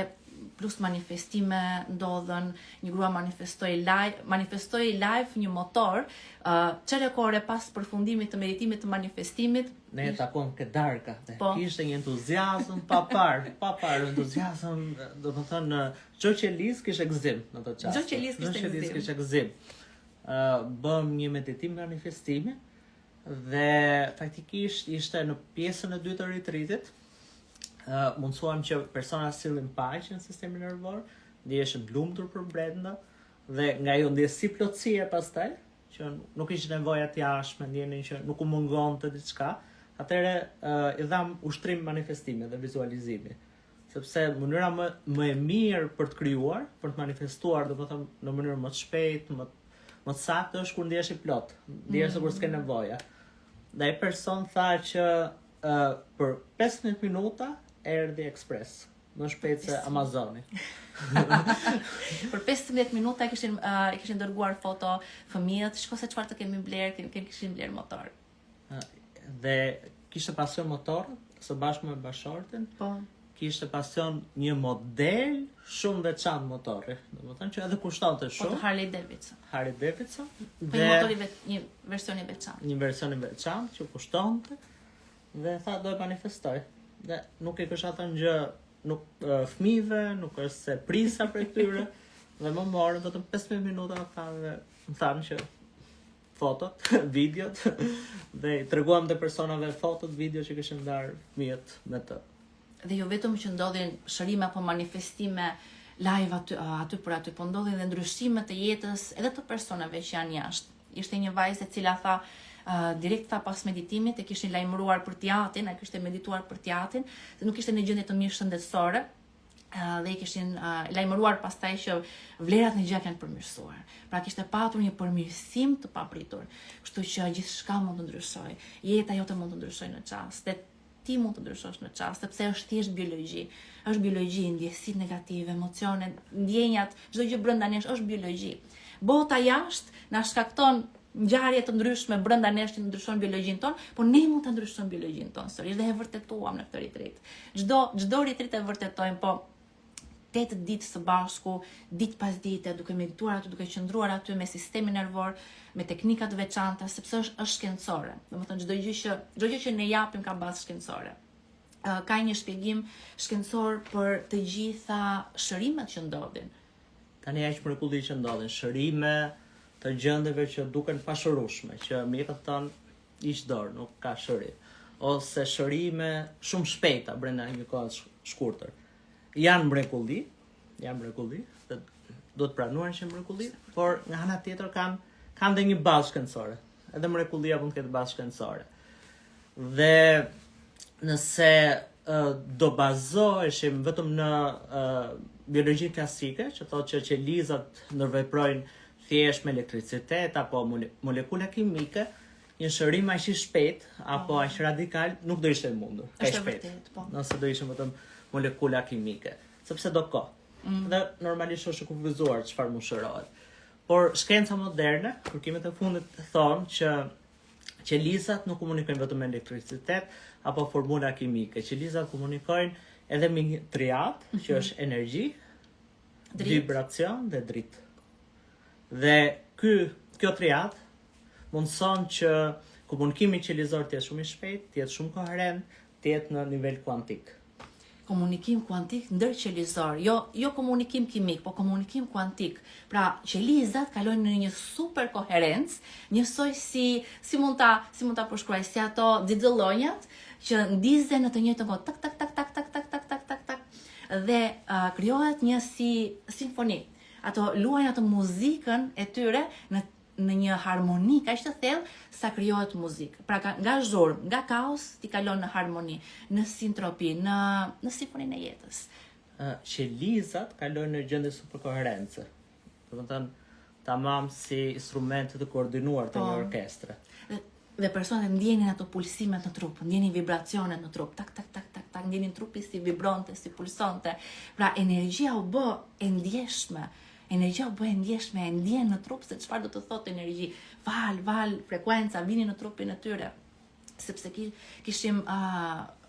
plus manifestime ndodhen, një grua manifestoi live një motor, çfarë kore pas përfundimit të meditimit të manifestimit. Ne takon ke darka, Po. kishte një entuziazëm pa parë entuziazëm, do të thënë çdo që lis kishte gëzim në ato çaste. Çdo që lis kishte gëzim. Bëm një meditim manifestimi dhe faktikisht ishte në pjesën e dytë të retreatit. Mundsuam që persona sillin paqe në sistemin nervor, ndiheshin lumtur për brenda dhe nga ajo ndjesi plotësia pastaj, që nuk ishte nevoja të jashtme, ndjenin që nuk u mungonte diçka. Atëherë i dham ushtrim manifestimi dhe vizualizimi. Sepse mënyra më e mirë për të krijuar, për të manifestuar, domethënë në mënyrë më të shpejtë, më të saktë është kur ndihesh i plot, ndihesh sikur s'ke nevoja. Dhe ai person tha që për 15 minuta erdhi ekspres, më shpejt se Amazoni. Për 15 minuta i kishin dërguar foto fëmijët, shko se çfarë të kemi bler, kishin bler motor. Dhe kishte pasion motor, së bashku me bashortin. Po. Kishte pasion një model shumë veçantë motori. Domethënë që edhe kushtonte Po shumë. të Harley Davidson. Harley Davidson. Po një motori një versioni veçantë. Një versioni veçantë që kushtonte dhe tha do e manifestoj. Dhe nuk i kisha thënë gjë, nuk fëmijëve, nuk është se prisa për tyre. Dhe më morën vetëm 15 minuta më thanë që fotot, videot dhe i treguam të personave fotot, video që kishin ndarë fëmijët me të. Dhe jo vetëm që ndodhin shërime apo manifestime live aty për aty, po ndodhin dhe ndryshime të jetës edhe të personave që janë jashtë. Ishte një vajzë e cila tha direkt tha pas meditimit, e kishin lajmëruar për teatrin, ai kishte medituar për teatrin, se nuk ishte në gjendje të mirë shëndetësore. Dhe i kishin lajmëruar pastaj që vlerat në gjak janë përmirësuar. Pra kishte patur një përmirësim të papritur. Kështu që gjithçka mund të ndryshojë. Jeta jote mund të ndryshojë në çast. Ti mund të ndryshosh në çast, sepse është thjesht biologji. Është biologji, ndjesitë negative, emocionet, ndjenjat, çdo gjë brenda nesh është biologji. Bota jashtë na shkakton ngjarje të ndryshme brenda nesh që ndryshojnë biologjin ton, por ne mund ta ndryshojmë biologjin ton sërish dhe e vërtetuam në këtë retreat. Çdo retreat e vërtetojmë, po 8 ditë së bashku, ditë pas dite, duke medituar aty, duke qëndruar aty me sistemin nervor, me teknika të veçanta, sepse është shkencore. Domethënë çdo gjë që ne japim ka bazë shkencore. Ka një shpjegim shkencor për të gjitha shërimet që ndodhin. Tani aq mrekulli që ndodhin, shërime të gjendeve që duken pashërueshme, që mjekët thonë ish dorë, nuk ka shëri, ose shërime shumë shpejta brenda një kohe shkurtër. Janë mrekulli, dhe do të pranuar që mrekulli, por nga ana tjetër kanë dhe një bazë shkencore. Edhe mrekullia mund të ketë bazë shkencore. Dhe nëse do bazoheshim vetëm në biologji klasike, që thotë që qelizat ndërveprojnë thjesht me elektricitet apo molekula kimike, një shërim aq i shpejt apo aq radikal nuk do ishte mundur. Kaq shpejt. Nëse do ishim vetëm molekula kimike, sepse do kohë. Dhe normalisht është kufizuar çfarë mund shërohet. Por shkenca moderne, kërkimet e fundit thonë që qelizat nuk komunikojnë vetëm me elektricitet apo formula kimike. Qelizat komunikojnë edhe me një triad, që është energji, vibracion dhe dritë. Dhe kjo triad mundson që komunikimi qelizor të jetë shumë i shpejt, të jetë shumë koherent, të jetë në nivel kuantik. Komunikim kuantik ndërqelizor, jo komunikim kimik, po komunikim kuantik. Pra, qelizat kalojnë në një super koherencë, njësoj si mund ta përshkruaj, si ato xixëllonjat që ndizen në të njëjtën kohë, tak tak tak tak tak tak tak tak tak tak. Dhe krijohet një si simfoni. Ato luajnë ato muzikën e tyre në një harmoni kaq të thellë sa krijohet muzikë. Pra nga zhurmë, nga kaos ti kalon në harmoni, në sintropi, në simfoninë e jetës. Qelizat kalojnë në gjendje superkoherence. Domethënë tamam si instrumente të koordinuar të një orkestre. Dhe personat ndjenin ato pulsimet në trup, ndjenin vibracionet në trup, tak tak tak tak tak, ndjenin trupi si vibronte, si pulsonte. Pra energjia u bë e ndjeshme. Energjia u bë e ndjeshme, e ndjen në trup se çfarë do të thotë energji. Val, frekuenca vinin në trupin e tyre. Sepse kishim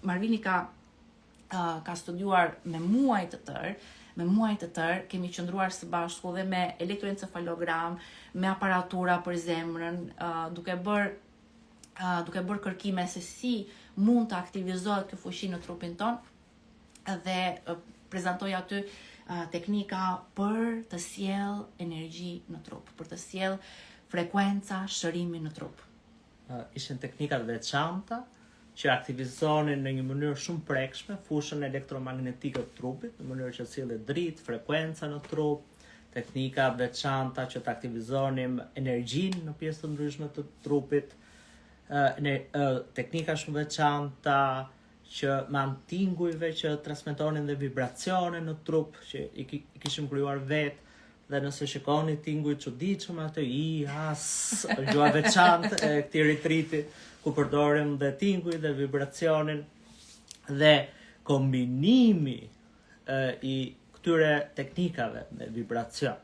Marvini ka studiuar me muaj të tërë me muaj të tërë kemi qëndruar së bashku dhe me elektroencefalogram, me aparatura për zemrën, duke bërë kërkime se si mund të aktivizohet kjo fuqi në trupin ton dhe prezantoj aty teknika për të sjell energji në trup, për të sjell frekuenca shërimi në trup. Ishin teknikat veçanta që aktivizonin në një mënyrë shumë prekshme fushën elektromagnetike të trupit, në mënyrë që sillet dritë, frekuenca në trup, teknika veçanta që të aktivizonim energjinë në pjesë të ndryshme të trupit, teknika shumë veçanta që me anë tingujve që transmetonin dhe vibracione në trup, që i kishim krijuar vetë, dhe nëse shikoni tinguj çuditshëm atë gjua veçantë e këtij retriti, ku përdorim dhe tinguj dhe vibracionin dhe kombinimi i këtyre teknikave me vibracion,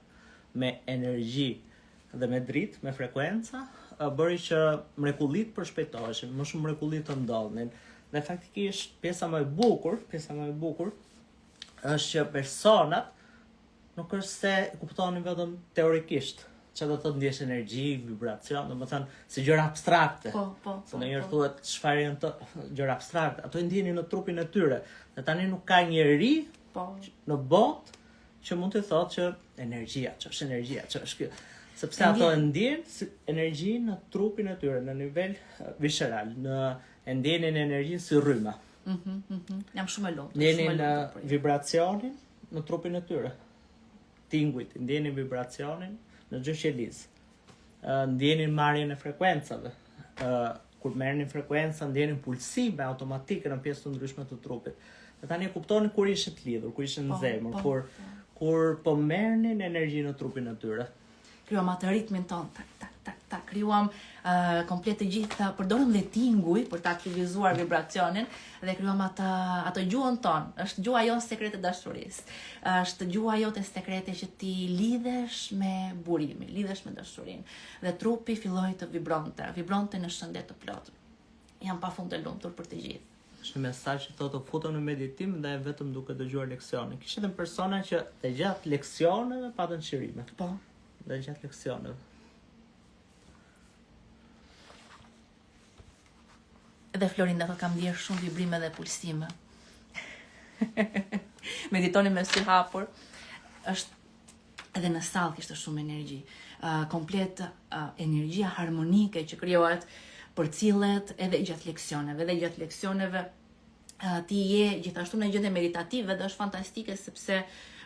me energji dhe me dritë, me frekuenca, bëri që mrekullit përshpejtoheshin, më shumë mrekullit të ndodhnin. Dhe faktikisht pjesa më e bukur është që personat nuk është se kuptonin vetëm teorikisht, që do të ndjesh energji, vibracion, do më thënë si gjëra abstrakte. Se në njërë thuhet çfarë janë të gjëra abstrakte, ato i ndjeni në trupin e tyre. Dhe tani nuk ka njeri në botë që mund të thotë që energjia, që është kjo. Sepse ato e ndjenë energji në trupin e tyre, në nivel visceral, e ndjenin energjinë si rryma. Jam shumë e lumtur. Ndjenin vibracionin në trupin e tyre. Tingujt, ndjenin vibracionin në çdo qelizë. Ndjenin marrjen e frekuencave. Kur merrnin frekuenca, ndjenin pulsime automatike në pjesë të ndryshme të trupit. Dhe tani e kuptonin kur ishin të lidhur, kur ishin në zemër, kur po merrnin energji në trupin e tyre. Krijuam atë ritmin ton, tak, krijuam komplet të gjitha, përdorëm dhe tinguj për të aktivizuar vibracionin dhe krijuam atë gjuhën ton. Është gjuha jonë sekrete dashurisë. Është gjuha jote sekrete që ti lidhesh me burimin, lidhesh me dashurinë. Dhe trupi filloi të vibronte në shëndet të plotë. Jam pafund të lumtur për të gjithë. Është një mesazh që thotë futëm në meditim dhe vetëm duke dëgjuar leksionin. Kishte edhe persona që dhe gjatë leksioneve patën shërime. Po. Dhe gjatë leksioneve. Edhe Florinda thotë kam ndier shumë vibrime dhe pulsime. Meditoni me sy hapur. Është edhe në sallë kishte shumë energji. Komplet energjia harmonike që krijohet përcillet edhe gjatë leksioneve. Ti je gjithashtu në gjendje meditative dhe është fantastike sepse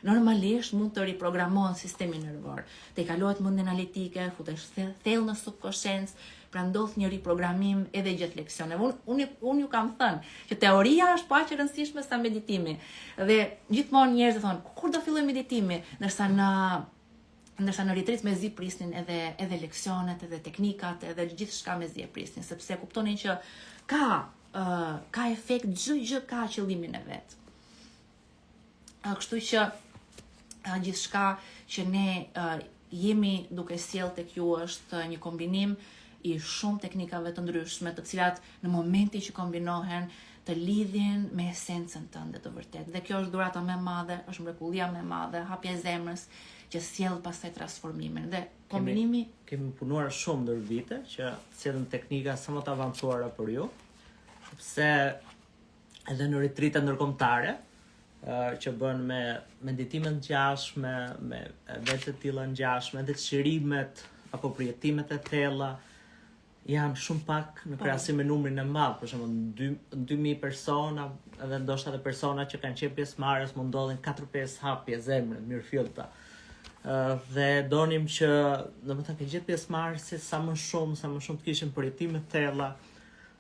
normalisht mund të riprogramohen sistemi nervor. Te kalohet mendja analitike, futesh thellë në subkonsciencë, pra ndodh një riprogramim edhe gjatë leksioneve. Unë ju kam thënë që teoria është po aq e rëndësishme sa meditimi. Dhe gjithmonë njerëzit thonë, kur do filloj meditimi? Ndërsa në retreat me zi prisnin edhe leksionet, edhe teknikat, edhe gjithçka me zi e prisnin, sepse kuptonin që ka efekt, çdo gjë ka qëllimin e vet. Kështu që gjithçka që ne jemi duke sjell tek ju është një kombinim i shumë teknikave të ndryshme, të cilat në momentin që kombinohen të lidhin me esencën tënde të vërtetë. Dhe kjo është dhurata më e madhe, është mrekullia më e madhe, hapja e zemrës që sjell pastaj transformimin. Dhe kombinimi kemi punuar shumë ndër vite që sjellim teknika sa më të avancuara për ju, sepse edhe në retreat ndërkombëtare që bën me meditime të ngjashme, me vetë të tilla ngjashme, edhe çirimet apo përjetimet e thella janë shumë pak në krahasim me numrin e madh, për shembull 2000 persona, edhe ndoshta edhe persona që kanë qenë pjesëmarrës mund ndodhin 4-5 hapje zemre, mirëfillta. Dhe donim që, domethënë, të gjithë pjesëmarrësit sa më shumë të kishin përjetime të thella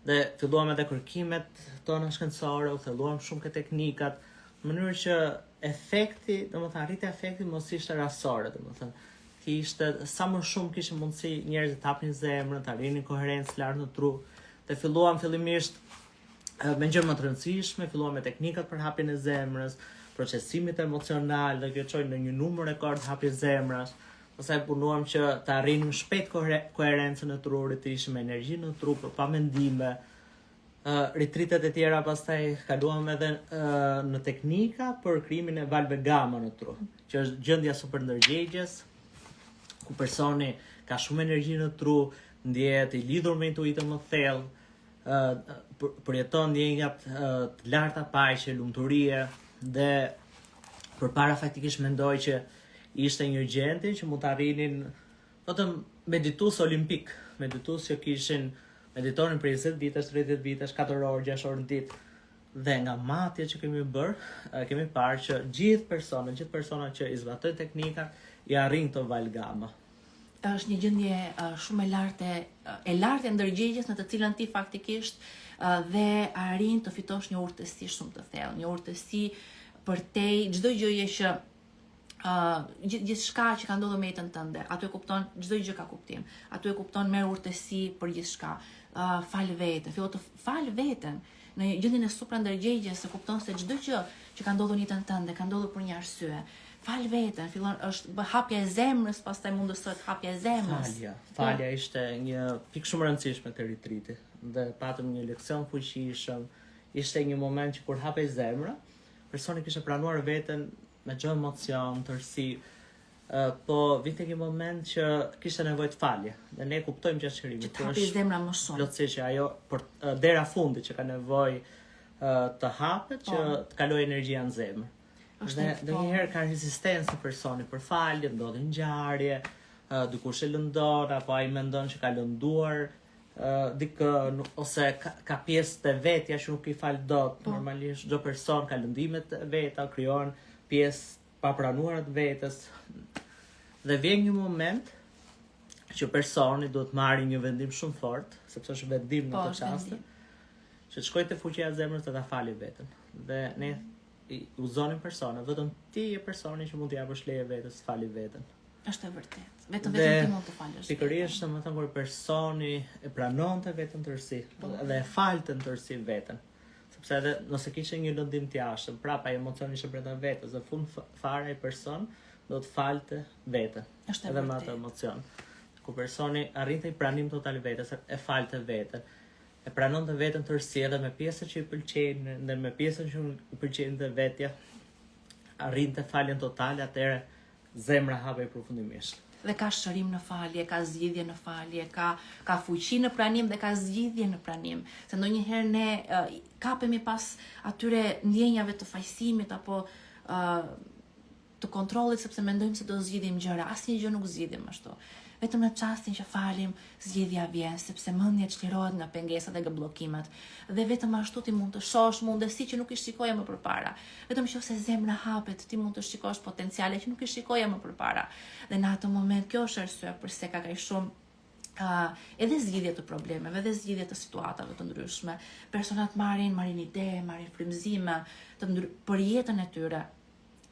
dhe filluam edhe kërkimet tona shkencore, u thelluam shumë këtë teknikat, në mënyrë që efekti, domethënë arritja e efektit mos ishte rastësore, domethënë kishte sa më shumë kishin mundësi njerëzit të hapnin zemrën, të arrinin koherencë lart në trup. Dhe filluam fillimisht me gjëra më të rëndësishme, filluam me teknikat për hapjen e zemrës, procesimit emocional, dhe kjo çoi në një numër rekord hapjes zemrës. Pastaj punuam që të arrinim shpejt koherencën e trupit, të ishim me energji në trup, pa mendime. Retritet e tjera pastaj kaluam edhe në teknika për krijimin e valve gamma në tru, që është gjendja super ndërgjegjes, ku personi ka shumë energji në tru, ndjehet i lidhur me intuitën më thellë, përjeton ndjenja të larta paqe, lumturie dhe përpara faktikisht mendoj që ishte një gjendje që mund të arrinin vetëm meditues olimpik, meditues që kishin meditonin për 20 vitesh, 30 vitesh, 4 orë, 6 orë në ditë. Dhe nga matja që kemi bërë, kemi parë që gjithë persona që i zbatojnë teknikat i arrin të val gamma. Është një gjendje shumë e lartë e ndërgjegjes në të cilën ti faktikisht dhe arrin të fitosh një urtësi shumë të thellë, një urtësi për te çdo gjëje që gjithçka që ka ndodhur me jetën tënde, aty e kupton çdo gjë ka kuptim. Aty e kupton merr urtësi për gjithçka. Fal veten, fillo të fal veten në gjendjen e supra-ndërgjegjes, se kupton se çdo gjë që ka ndodhur në jetën tënde ka ndodhur për një arsye. Fal veten, fillon është hapja e zemrës, pastaj mundësohet hapja e zemrës. Falja ishte një pikë shumë e rëndësishme të retritit dhe patëm një leksion fuqishëm. Ishte një moment që kur hapej zemra, personi kishte planuar veten me çdo emocion, tërësi, po vinte një moment që kishte nevojë të falje. Dhe ne kuptojmë që është që të hapej zemra më shumë. Plotësisht ajo për dera fundit që ka nevojë të hapet, që të kalojë energjia në zemër. Dhe njëherë ka rezistencë në personi për falje, ndodhin ngjarje, dikush e lëndon, apo ai mendon që ka lënduar dikën, ose ka pjesë të vetja që nuk i fal dot. Normalisht çdo person ka lëndimet e veta, krijon pjesë pa pranuara të vetes. Dhe vjen një moment që personi duhet marrë një vendim shumë fort, sepse është vendim në këtë çast, që të shkojë te fuqia e zemrës dhe ta falë veten. Dhe ne uzonin persona, vetëm ti je personi që mund t'i japësh leje vetes të fali veten. Është e vërtetë. Vetëm ti mund të falësh. Pikërisht, domethënë kur personi e pranonte veten tërësi dhe e falte në tërësi veten. Sepse edhe nëse kishte një lëndim të jashtëm, prapa ai emocioni ishte brenda vetes, në fund fare ai person do të falte veten. Edhe me atë emocion. Kur personi arrinte i pranim total vetes, e falte veten. E pranon të vetën tërësi edhe me pjesën që i pëlqejnë dhe me pjesën që i pëlqejnë dhe vetja, arrin të faljen totale, atëherë zemra hapej përfundimisht. Dhe ka shërim në falje, ka zgjidhje në falje, ka fuqi në pranim dhe ka zgjidhje në pranim. Se ndonjëherë ne kapemi pas atyre ndjenjave të fajsimit apo të kontrollit, sepse mendojmë se do zgjidhim gjëra, asnjë gjë nuk zgjidhim ashtu. Vetëm në çastin që falim, zgjidhja vjen, sepse mendja çlirohet nga pengesat dhe nga bllokimet. Dhe vetëm ashtu ti mund të shohësh mundësi që nuk i shikoje më përpara. Vetëm nëse zemra hapet, ti mund të shikosh potenciale që nuk i shikoje më përpara. Dhe në atë moment kjo është arsye pse ka kaq shumë edhe zgjidhje të problemeve, edhe zgjidhje të situatave të ndryshme. Personat marrin ide, marrin frymëzime për jetën e tyre.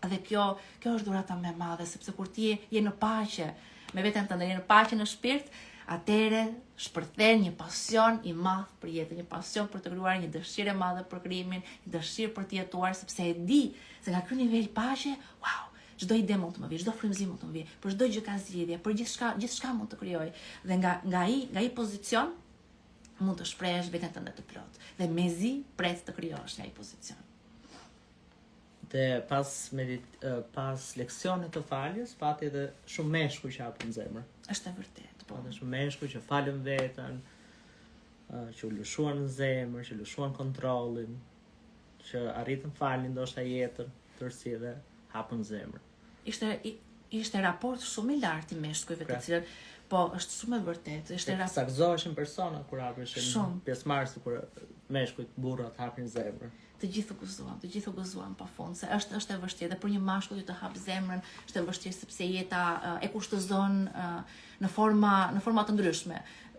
Dhe kjo është dhurata më e madhe, sepse kur ti je në paqe me veten tënde, në paqe në shpirt, atëre shpërthen një pasion i madh për jetën, një pasion për të krijuar, një dëshirë e madhe për krijimin, një dëshirë për të jetuar, sepse e di se nga ky nivel paqe, wow, çdo ide mund të më vijë, çdo frymëzim mund të më vijë, për çdo gjë ka zgjidhje, për gjithçka mund të krijoj. Dhe nga ai pozicion mund të shprehesh veten tënde të plot. Dhe mezi pret të krijosh nga ai pozicion. Dhe pas leksionit të faljes, pati edhe shumë meshkuj që hapën zemrën. Është e vërtetë, po. Edhe shumë meshkuj që falën veten, që u lëshuan në zemër, që lëshuan kontrollin, që arritën falin ndoshta jetën tërësi dhe hapën zemrën. Ishte raport shumë i lartë i meshkujve të cilët, po është shumë e vërtetë. Sakzoheshin persona kur hapeshin pjesëmarrësi kur meshkujt burrat hapin zemrën. Të gjithë u gëzuan pafund, se është e vështirë dhe për një mashkull të hap zemrën është e vështirë sepse jeta e kushtozon në forma të ndryshme.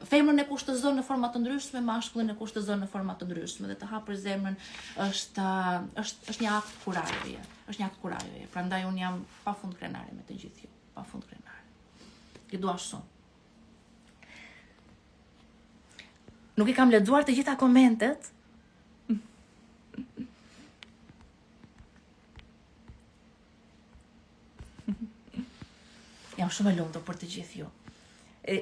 Femrën e kushtozon në forma të ndryshme, mashkullin e kushtozon në forma të ndryshme dhe të hapër zemrën është një akt kurajoje. Është një akt kurajoje. Prandaj unë jam pafund krenare me të gjithë ju, pafund krenare. Ju dua shumë. Nuk i kam lexuar të gjitha komentet. Jam shumë e lumtur për të gjithë ju.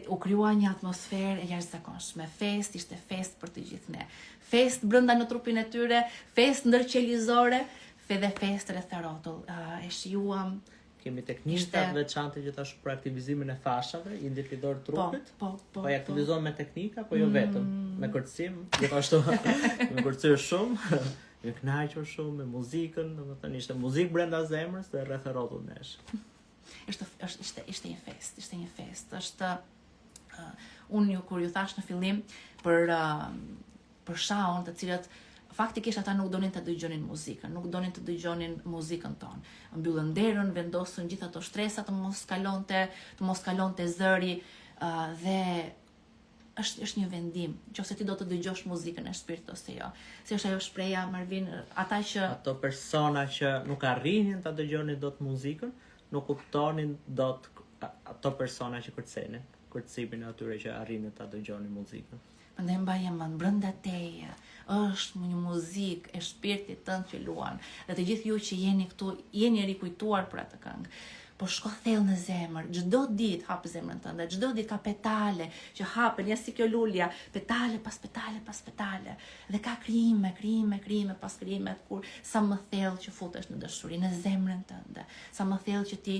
u krijua një atmosferë e jashtëzakonshme. Fest ishte fest për të gjithë ne. Fest brenda në trupin e tyre, fest ndërqelizore, dhe fest rreth rrotull. E shijuam. Kemi teknika të veçantë gjithashtu për aktivizimin e fashave, identitor të trupit. Po i aktivizohen me teknika, po jo vetëm. Me kërcim, gjithashtu me kërcyer shumë, me kënaqur shumë, me muzikën, domethënë ishte muzikë brenda zemrës dhe rreth rrotull nesh. Ishte një fest, unë kur ju thash në fillim për shaun, të cilët faktikisht ata nuk donin të dëgjonin muzikën, nuk donin të dëgjonin muzikën tonë. Mbyllën derën, vendosën gjithë ato shtresa të mos kalonte zëri, dhe është një vendim, nëse ti do të dëgjosh muzikën e shpirtit ose jo. Si është ajo shpreha, Marvin, ato persona që nuk arrinin ta dëgjonin dot muzikën, nuk kuptonin dot ato persona që kërcenin, kërcimin atyre që arrinin ta dëgjonin muzikën. Prandaj mbaje mend, brenda teje është një muzikë e shpirtit tënd që luan. Dhe të gjithë ju që jeni këtu, jeni rikujtuar për atë këngë. Po shko thellë në zemër, çdo ditë hap zemrën tënde, çdo ditë ka petale që hapen, ja si kjo lulja, petale pas petale pas petale. Dhe ka krijime pas krijimet, kur sa më thellë që futesh në dashuri, në zemrën tënde, sa më thellë që ti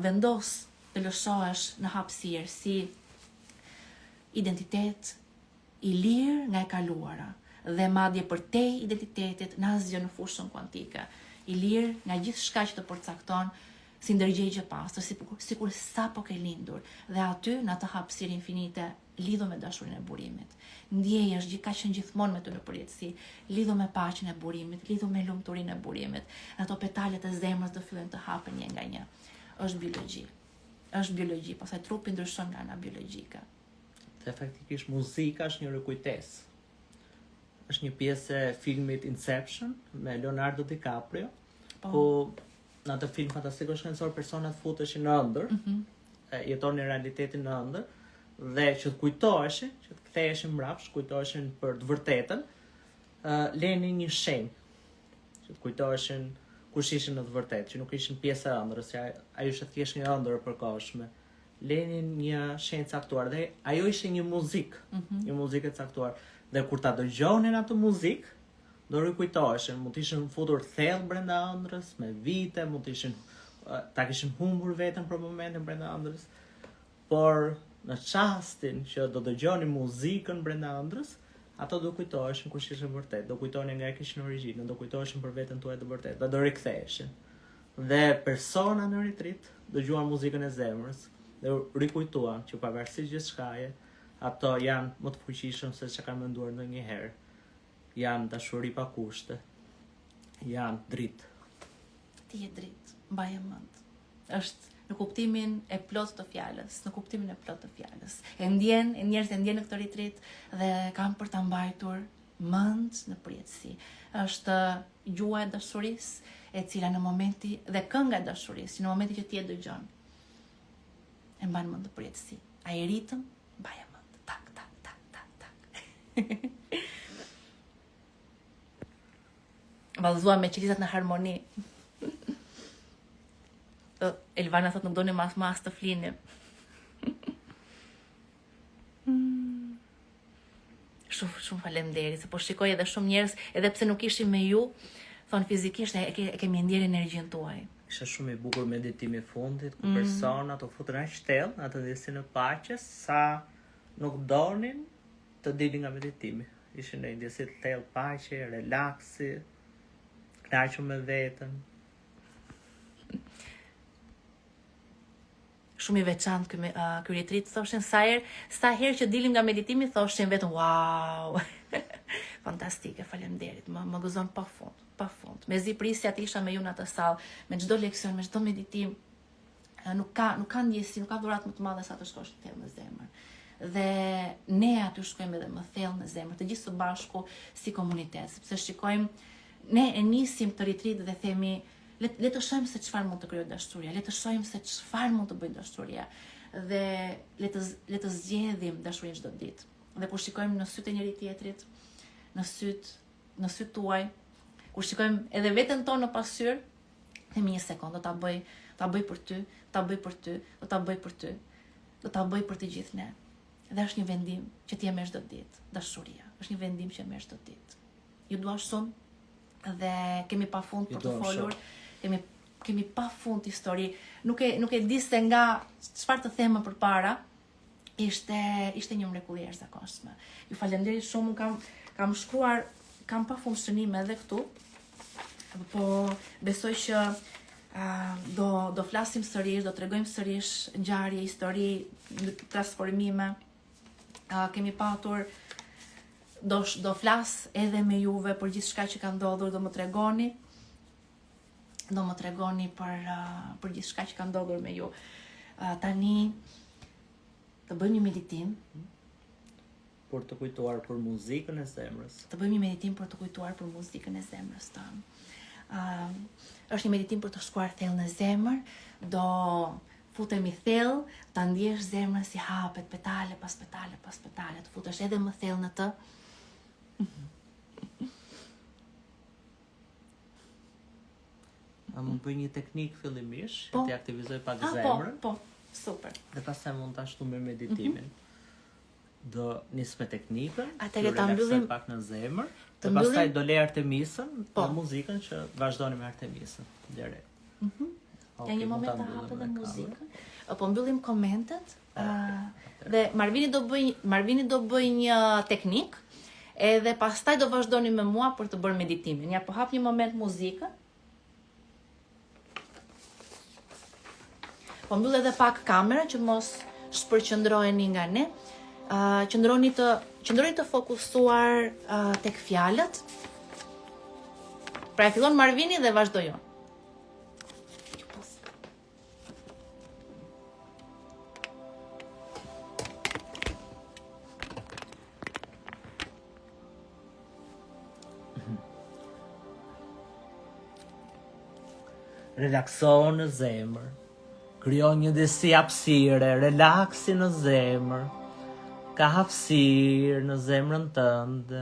vendos të lëshohesh në hapësirë si identitet i lirë nga e kaluara, dhe madje për te identitetit në asgjë në fushën kuantike, i lirë nga gjithë shka që të përcakton si ndërgjegje pastër, sikur sapo ke lindur, dhe aty në atë hapësirë infinite lidhu me dashurinë e burimit. Ndjehesh ka qenë gjithmonë me të në përjetësi, lidhu me paqen e burimit, lidhu me lumturinë e burimit, dhe ato petalet e zemrës do fillojnë të hapen një nga një. Është biologji, pastaj trupi ndryshon nga ana biologjike. Dhe faktikisht muzika është një rikujtesë. Është një pjesë e filmit Inception me Leonardo DiCaprio, ku në atë film fantastik shkencor personat futeshin në ëndër, jetonin realitetin në ëndër, dhe që të kujtoheshin, që të ktheheshin mbrapsht, kujtoheshin për të vërtetën, lenin një shenjë, që të kujtoheshin kush ishin në të vërtetë, që nuk ishin pjesë e ëndrës, që ajo ishte thjesht një ëndër e përkohshme. Lenin një shenjë caktuar, dhe ajo ishte një muzikë, një muzikë e caktuar. Dhe kur ta dëgjonin atë muzikë, do rikujtoheshin, mund të ishin futur thellë brenda ëndrrës, me vite, mund të ishin ta kishin humbur veten për momentin brenda ëndrrës, por në çastin që do dëgjonin muzikën brenda ëndrrës, ato do kujtoheshin kush ishin vërtet, do kujtonin nga kishin origjinën, do kujtoheshin për veten tuaj të vërtetë, dhe do riktheheshin. Dhe persona në ritrit dëgjuan muzikën e zemrës, dhe rikujtuan që pavarësisht gjithçkaje, ato janë më të fuqishëm se çka kanë menduar ndonjëherë. Janë dashuri pa kushte. Janë dritë. Ti je dritë, mbaje mend. Është në kuptimin e plot të fjalës, njerëzit e ndjen në këtë ritrit dhe kanë për ta mbajtur mend në përjetësi. Është gjua e dashurisë, e cila në momenti dhe kënga e dashurisë, në momentin që ti e dëgjon, e mban mend në përjetësi. Ai ritëm, mbaje mend. Tak tak tak tak tak. Vallëzuar me qelizat në harmoni. Elvana thot nuk doni mas të flinim. Shumë faleminderit, se po shikoj edhe shumë njerëz, edhe pse nuk ishim me ju, thon fizikisht e kemi ndjer energjinë tuaj. Ishte shumë i bukur meditimi i fundit, ku personat u futën aq shtellë, atë dhjesin e paqes, sa nuk donin të dilin nga meditimi. Ishin në ndjesi të thellë paqe, relaksi, kënaqur me veten. Shumë i veçantë ky retrit, thoshin sa herë që dilim nga meditimi thoshin vetëm wow. Fantastike, faleminderit. Më gëzon pafund. Mezi prisja të isha me ju në atë sallë, me çdo leksion, me çdo meditim, nuk ka ndjesi, nuk ka dhuratë më të madhe sa të shkosh të thellë në zemër. Dhe ne aty shkojmë edhe më thellë në zemër, të gjithë së bashku si komunitet, sepse shikojmë, ne e nisim të retrit dhe themi le të shohim se çfarë mund të krijojë dashuria, le të shohim se çfarë mund të bëjë dashuria, dhe le të zgjedhim dashurinë çdo ditë. Dhe kur shikojmë në sytë e njëri tjetrit, në sytë tuaj, kur shikojmë edhe veten tonë në pasqyrë, themi një sekondë, do ta bëj për ty, do ta bëj për ty. do ta bëj për të gjithë ne. Dhe është një vendim që ti e merr çdo ditë, dashuria. Është një vendim që e merr çdo ditë. Ju dua shumë dhe kemi pafund për të folur. Kemi pafund histori. Nuk e di se nga çfarë të them më përpara. Ishte një mrekulli e jashtëzakonshme. Ju falenderoj shumë, kam shkruar, kam pafund shënime edhe këtu. Po besoj që do flasim sërish, do tregojmë sërish ngjarje, histori, transformime. Kemi patur, do flas edhe me juve për gjithçka që ka ndodhur, do më tregoni për gjithçka që ka ndodhur me ju. Tani të bëjmë një meditim për të kujtuar për muzikën e zemrës. Të bëjmë një meditim për të kujtuar për muzikën e zemrës tonë. Është një meditim për të shkuar thellë në zemër, do futemi thellë, ta ndjesh zemrën si hapet petale pas petale pas petale, të futesh edhe më thellë në të. A mund bëj një teknik fillimisht, të aktivizoj pak zemrën. Po, super. Dhe pastaj mund ta ashtu me meditimin. Do nis me teknikën, atëherë ta mbyllim pak në zemër, dhe pastaj do lej Artemisën dhe muzikën që vazhdoni me Artemisën direkt. Ja një moment të hapë dhe muzikën. Po mbyllim komentet. Dhe Marvini do bëj një teknik, edhe pastaj do vazhdoni me mua për të bërë meditimin. Ja po hap një moment muzikën. Po mbyll edhe pak kamerën që mos shpërqendroheni nga ne. Qëndroni të fokusuar tek fjalët. Pra e fillon Marvini dhe vazhdojon. Relakso në zemër. Krijo një disi hapësire, relaksi në zemër. Ka hapësirë në zemrën tënde.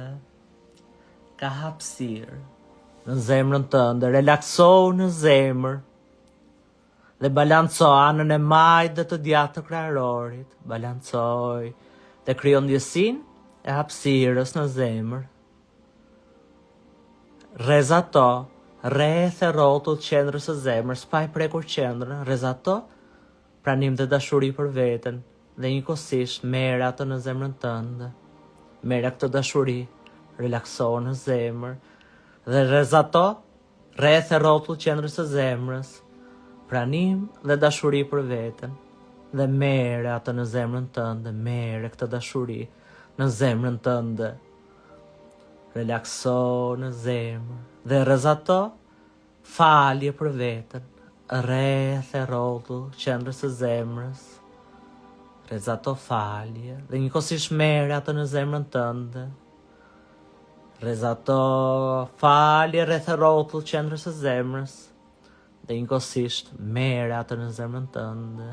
Ka hapësirë në zemrën tënde. Relakso në zemër. Dhe balanco anën e majtë dhe të djatë të krarorit. Balancoj dhe krijon ndjesin e hapësirës në zemër. Rrezato rreth e rrotull qendrës së zemrës, pa i prekur qendrën. Rrezato pranim dhe dashuri për veten. Dhe njëkohësisht merr atë në zemrën tënde. Merr këtë dashuri, relakso në zemër dhe rrezato rreth e rrotull qendrës së zemrës, pranim dhe dashuri për veten. Dhe merr atë në zemrën tënde, merr këtë dashuri në zemrën tënde. Relakso në zemër dhe rrezato falje për veten, rreth e rrotull qendrës së zemrës. Rrezato falje dhe njëkohësisht merr atë në zemrën tënde. Rrezato falje rreth e rrotull qendrës së zemrës dhe njëkohësisht merr atë në zemrën tënde.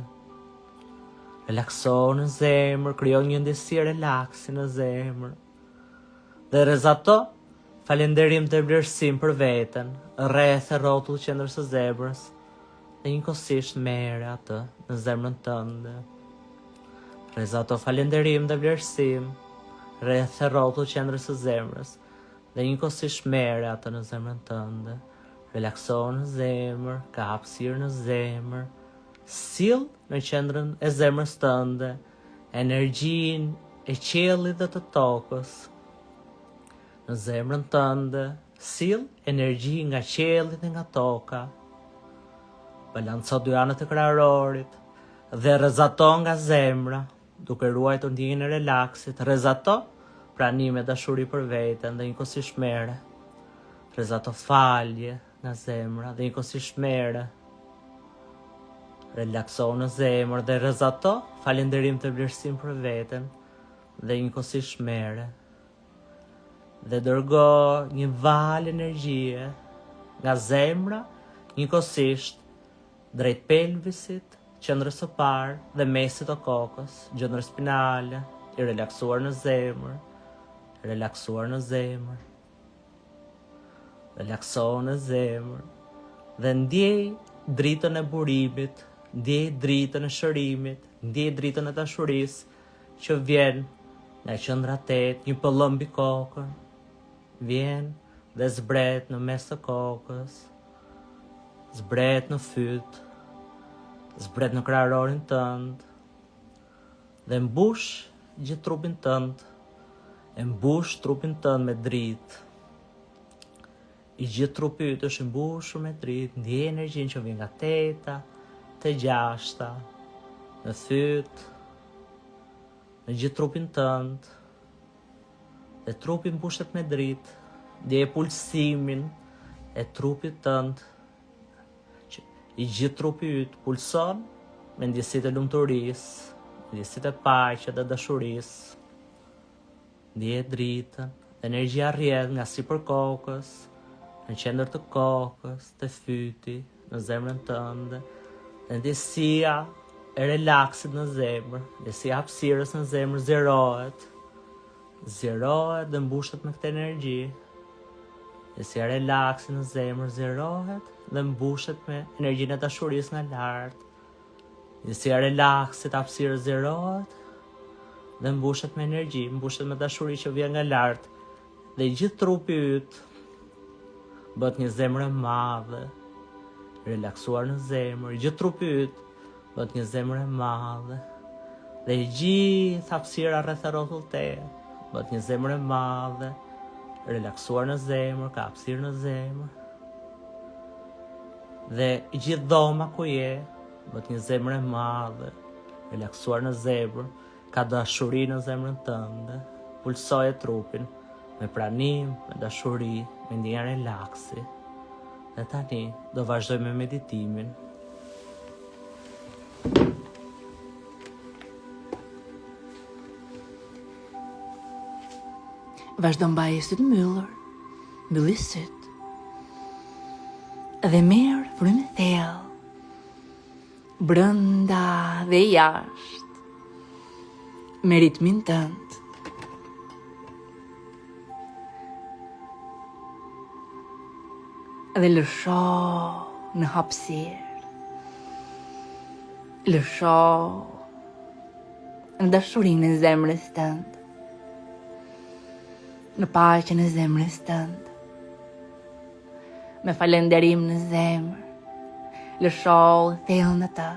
Relakso në zemër, krijo një ndjesi relaksi në zemër. Dhe rrezato falënderim dhe vlerësim për veten, rreth e rrotull qendrës së zemrës dhe njëkohësisht merr atë në zemrën tënde. Rrezato falënderim dhe vlerësim rreth e rrotull qendrës së zemrës dhe njëkohësisht merr atë në zemrën tënde. Relakso në zemër, ka hapësirë në zemër. Sill në qendrën e zemrës tënde energjinë e qiellit dhe të tokës. Në zemrën tënde sill energji nga qielli dhe nga toka. Balanco dy anët e krarorit dhe rrezato nga zemra, duke ruajtur ndjenjën e relaksit. Rrezato pranim e dashuri për veten dhe njëkohësisht merr. Rrezato falje nga zemra dhe njëkohësisht merr. Relakso në zemër dhe rrezato falënderim të vlerësim për veten dhe njëkohësisht merr. Dhe dërgo një val energjie nga zemra njëkohësisht drejt pelvisit, qendrës së parë dhe mesit të kokës, gjendër spinale, i relaksuar në zemër, relaksuar në zemër. Relakso në zemër dhe ndjej dritën e burimit, ndjej dritën e shërimit, Ndje dritën e dashurisë që vjen nga qendra 8, një pëllëm mbi kokën. Vjen dhe zbret në mes të kokës, zbret në fyt, zbret në kraharorin tënd, dhe mbush gjithë trupin tënd, e mbush trupin tënd me dritë. I gjithë trupi yt është i mbushur me dritë, ndje energjinë që vjen nga 8-a, te 6-a, në fyt, në gjithë trupin tënd, dhe trupi mbushet me dritë, ndje pulsimin e trupit tënd, që i gjithë trupi yt pulson me ndjesitë e lumturisë, ndjesitë e paqes dhe dashurisë. Ndje dritën, energjia rrjedh nga sipër kokës, në qendër të kokës, të fyti, në zemrën tënde, dhe ndjesia e relaksit në zemër, ndjesia hapësirës në zemër zjerohet dhe mbushet me këtë energji. Ndjesia e relaksit në zemër zjerohet dhe mbushet me energjinë e dashurisë nga lart. Ndjesia e relaksit hapësirës zjerohet dhe mbushet me energji, mbushet me dashuri që vjen nga lart. Dhe gjithë trupi yt bëhet një zemër e madhe, relaksuar në zemër. Gjithë trupi yt bëhet një zemër e madhe, dhe gjithë hapësira rreth rrotullt teje bëhet një zemër e madhe, relaksuar në zemër, ka hapësirë në zemër. Dhe gjithë dhoma ku je bëhet një zemër e madhe, relaksuar në zemër, ka dashuri në zemrën tënde, pulsoje trupin me pranim, me dashuri, me ndjenja relaksi. Dhe tani do vazhdoj me meditimin. Vazhdo mbaje syt mbyllur, mbylli syt, dhe merr frymë thellë, brenda dhe jashtë, me ritmin tënd. Dhe lësho në hapësirë, lësho në dashurinë e zemrës tënd, në paqen e zemrës tënd, me falënderim në zemër, lësho thellë në të,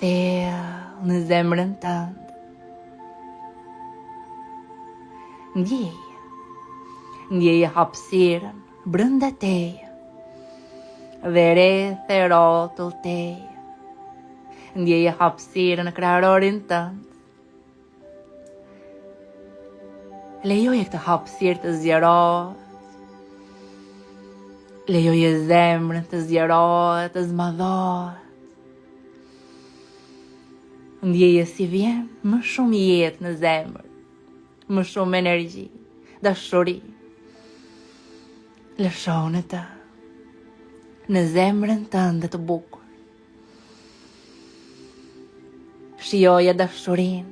thellë në zemrën tënd. Ndjeje hapësirën brenda teje dhe rreth e rrotull teje. Ndjeje hapësirën në kraharorin tënd. Lejoje këtë hapësirë të zgjerohet. Lejoje zemrën të zgjerohet, të zmadhohet. Ndjeje si vjen më shumë jetë në zemër, më shumë energji, dashuri. Lësho në të, në zemrën tënde të bukur. Shijoje dashurinë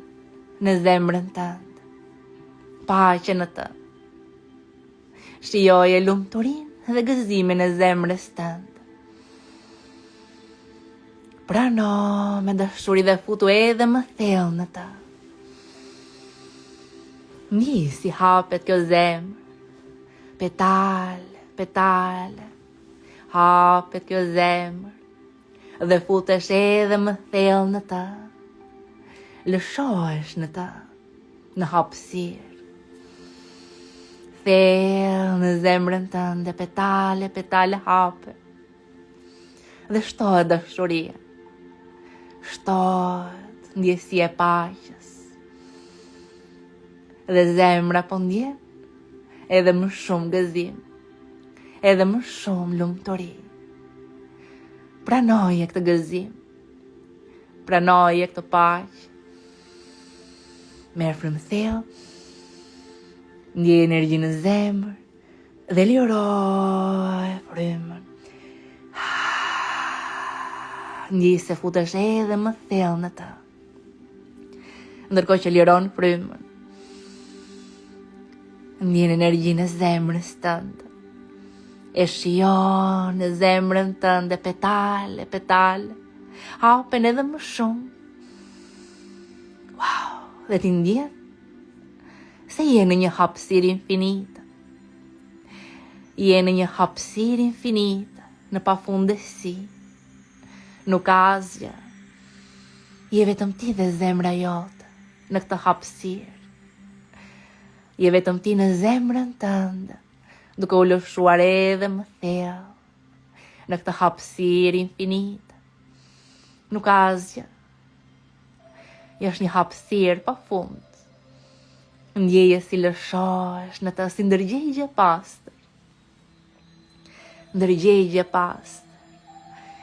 në zemrën tënde, paqen në të. Shijoje lumturinë dhe gëzimin e zemrës tënde. Prano me dashuri dhe futu edhe më thellë në të. Ndjej si hapet kjo zemër, petale, hapet kjo zemër dhe futesh edhe më thellë në të. Lëshohesh në të, në hapësirë. Thellë në zemrën tënde, petale hape. Dhe shtohet dashuria, shtohet ndjesia e paqes. Dhe zemra po ndjen edhe më shumë gëzim, edhe më shumë lumturi. Pranoje këtë gëzim, pranoje këtë paqe. Merr frymë thellë, ndjej energji në zemër dhe liroje frymën. Ndjej se futesh edhe më thellë në të. Ndërkohë që liron frymën, ndjen energjinë e zemrës tënde. E shijon në zemrën tënde petale, hapen edhe më shumë. Wow, dhe ti ndjen se je në një hapësirë infinite. Je në një hapësirë infinite, në pafundësi. Nuk ka asgjë. Je vetëm ti dhe zemra jote në këtë hapësirë. Je vetëm ti në zemrën tënde, duke u lëshuar edhe më thellë në këtë hapësirë infinite. Nuk ka asgjë. Është një hapësirë pafund. Ndjeje si lëshohesh në të si ndërgjegje pastër. Ndërgjegje pastër.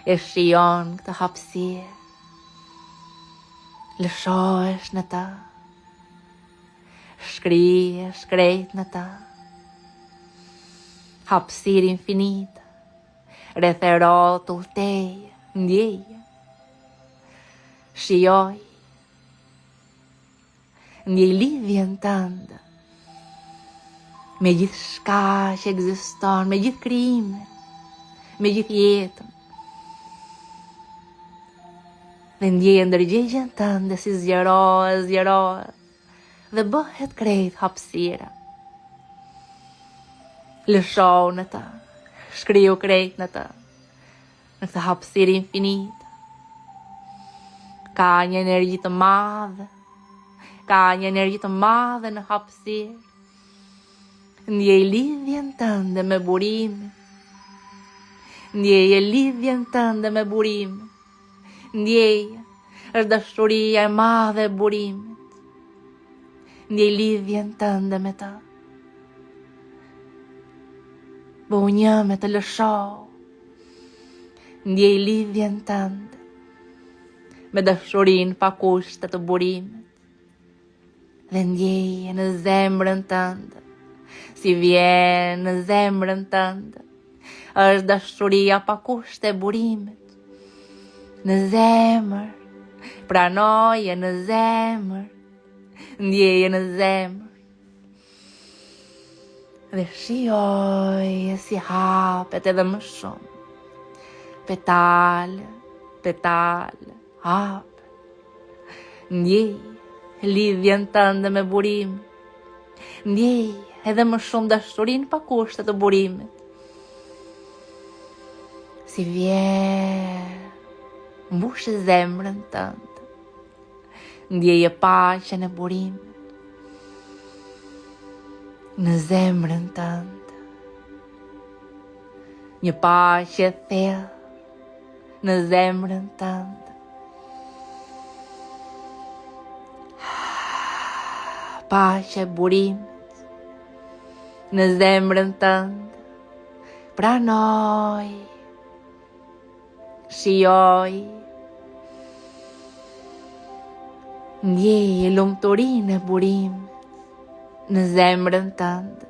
E shijon këtë hapësirë. Lëshohesh në të. Shkrije shkrejt në të. Hapësirë infinite. Rretherot udhëteje, ndjeje. Shijoj. Ndjej lidhjen tënde me gjithë shka që ekziston, me gjithë krijimin, me gjithë jetën. Dhe ndjej ndërgjegjen tënde si zgjerohet dhe bëhet krejt hapësira. Lësho në të, shkriju krejt në të, në këtë hapësirë infinite. Ka një energji të madhe, ka një energji të madhe në hapësirë. Ndjej lidhjen tënde me burimin. Ndjej lidhjen tënde me burimin. Ndjej është dashuria e madhe e burimit. Ndjej lidhjen tënde me ta. Bëu një me të lëshau. Ndjej lidhjen tënde me dashurin pa kushte të burimit. Dhe ndjeje në zemrën tënde, si vjen në zemrën tënde, është dashuria pa kushte e burimit. Në zemër, pranoje në zemër, ndjeje në zemër. Dhe shijoje si hapet edhe më shumë. Petale, petale, hapet. Ndjeje lidhjen tënde me burim. Ndjej edhe më shumë dashurin pa kushte të burimit. Si vjen, mbush zemrën tënde. Ndjeje paqen e burimit. Në zemrën tënde. Një paqe thellë në zemrën tënde. Paqe burimit në zemrën tënde. Pranoj. Shijoj. Ndjeje lumturinë e burimit në zemrën tënde.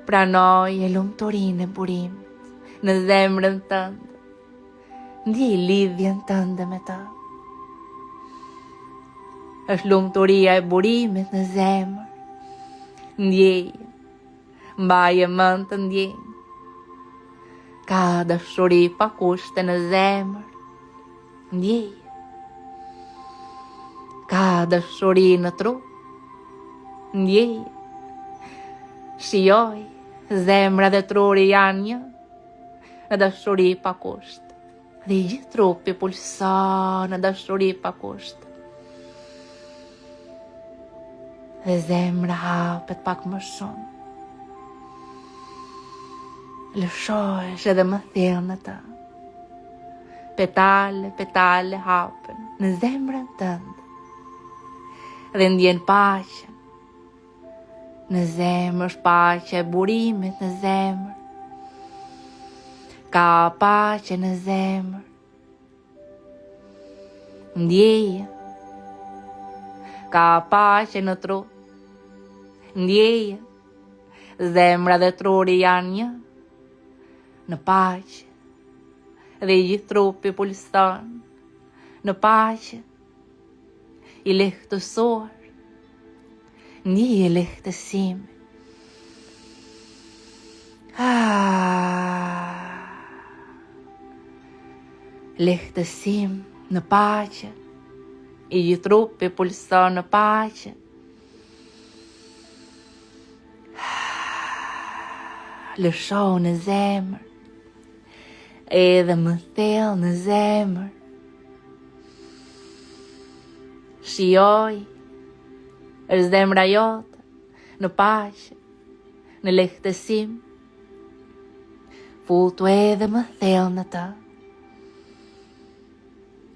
Pranoj lumturinë e burimit në zemrën tënde. Ndjej lidhjen tënde me ta. Është lumturia e burimit në zemër. Ndjeje, mbaje mend të ndjenjë. Ka dashuri pa kushte në zemër. Ndjeje. Ka dashuri në trup. Ndjeje. Shijoj, zemra dhe truri janë një, në dashuri pa kushte. Dhe i gjithë trupi pulson në dashuri pa kushte. Dhe zemra hapet pak më shumë. Lëshohesh edhe më thellë në ta. Petale, petale hapen në zemrën tënde. Dhe ndjen paqen. Në zemër është paqe e burimit në zemër. Ka paqe në zemër. Ndjeje. Ka paqe në trup. Ndjeje. Zemra dhe truri janë një. Në paqe. Dhe i gjithë trupi pulson. Në paqe. I lehtësor. Ndjeje lehtësime. lehtësim në paqe, i gjithë trupi pulson në paqe. Lësho në zemër, edhe më thellë në zemër. Shijoj, është zemra jote, në paqe, në lehtësim. Futu edhe më thellë në të.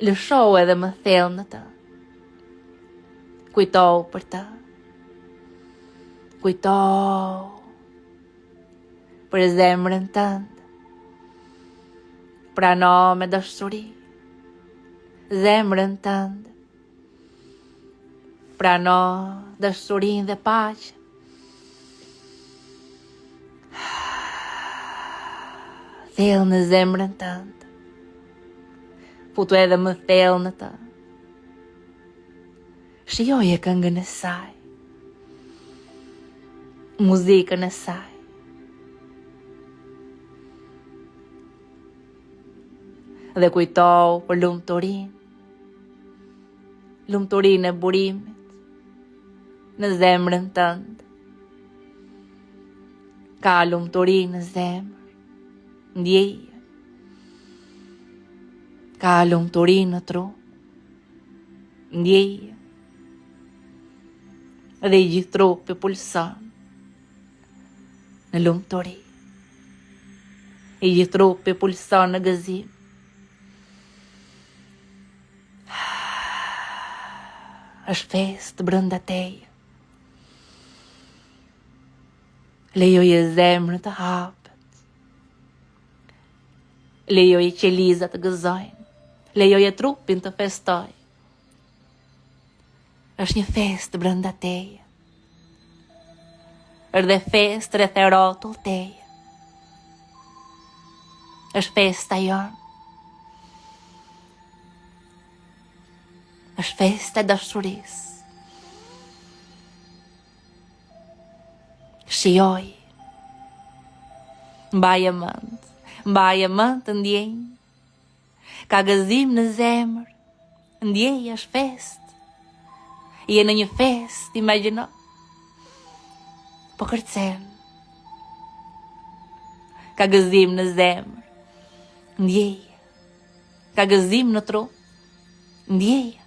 Lësho edhe më thellë në të. Kujtoj për të. Kujtoj për zemrën tënde. Prano me dashuri zemrën tënde. Prano dashurin dhe paqen. Thellë në zemrën tënde. Futu edhe më thellë në të. Shijoje këngën e saj, muzikën e saj. Dhe kujtoj për lumturinë e burimit në zemrën tënde. Ka lumturi në zemër, ndjeje. Ka lumturi në trup, ndjeje. Dhe i gjithë trupi pulson në lumturi. I gjithë trupi pulson në gëzim. Është festë brenda teje. Lejoje zemrën të hapet. Lejoje qelizat të gëzojnë. Lejoje trupin të festoj. Është një festë brenda teje. Është dhe festë rreth e rrotull teje. Është festa jonë. Është festa e dashurisë. Shijoj. Mbaje mend të ndjenjë. Ka gëzim në zemër. Ndjenjë është festë. Je në një fest, imagjino. Po kërcen. Ka gëzim në zemër. Ndjeje. Ka gëzim në trup. Ndjeje.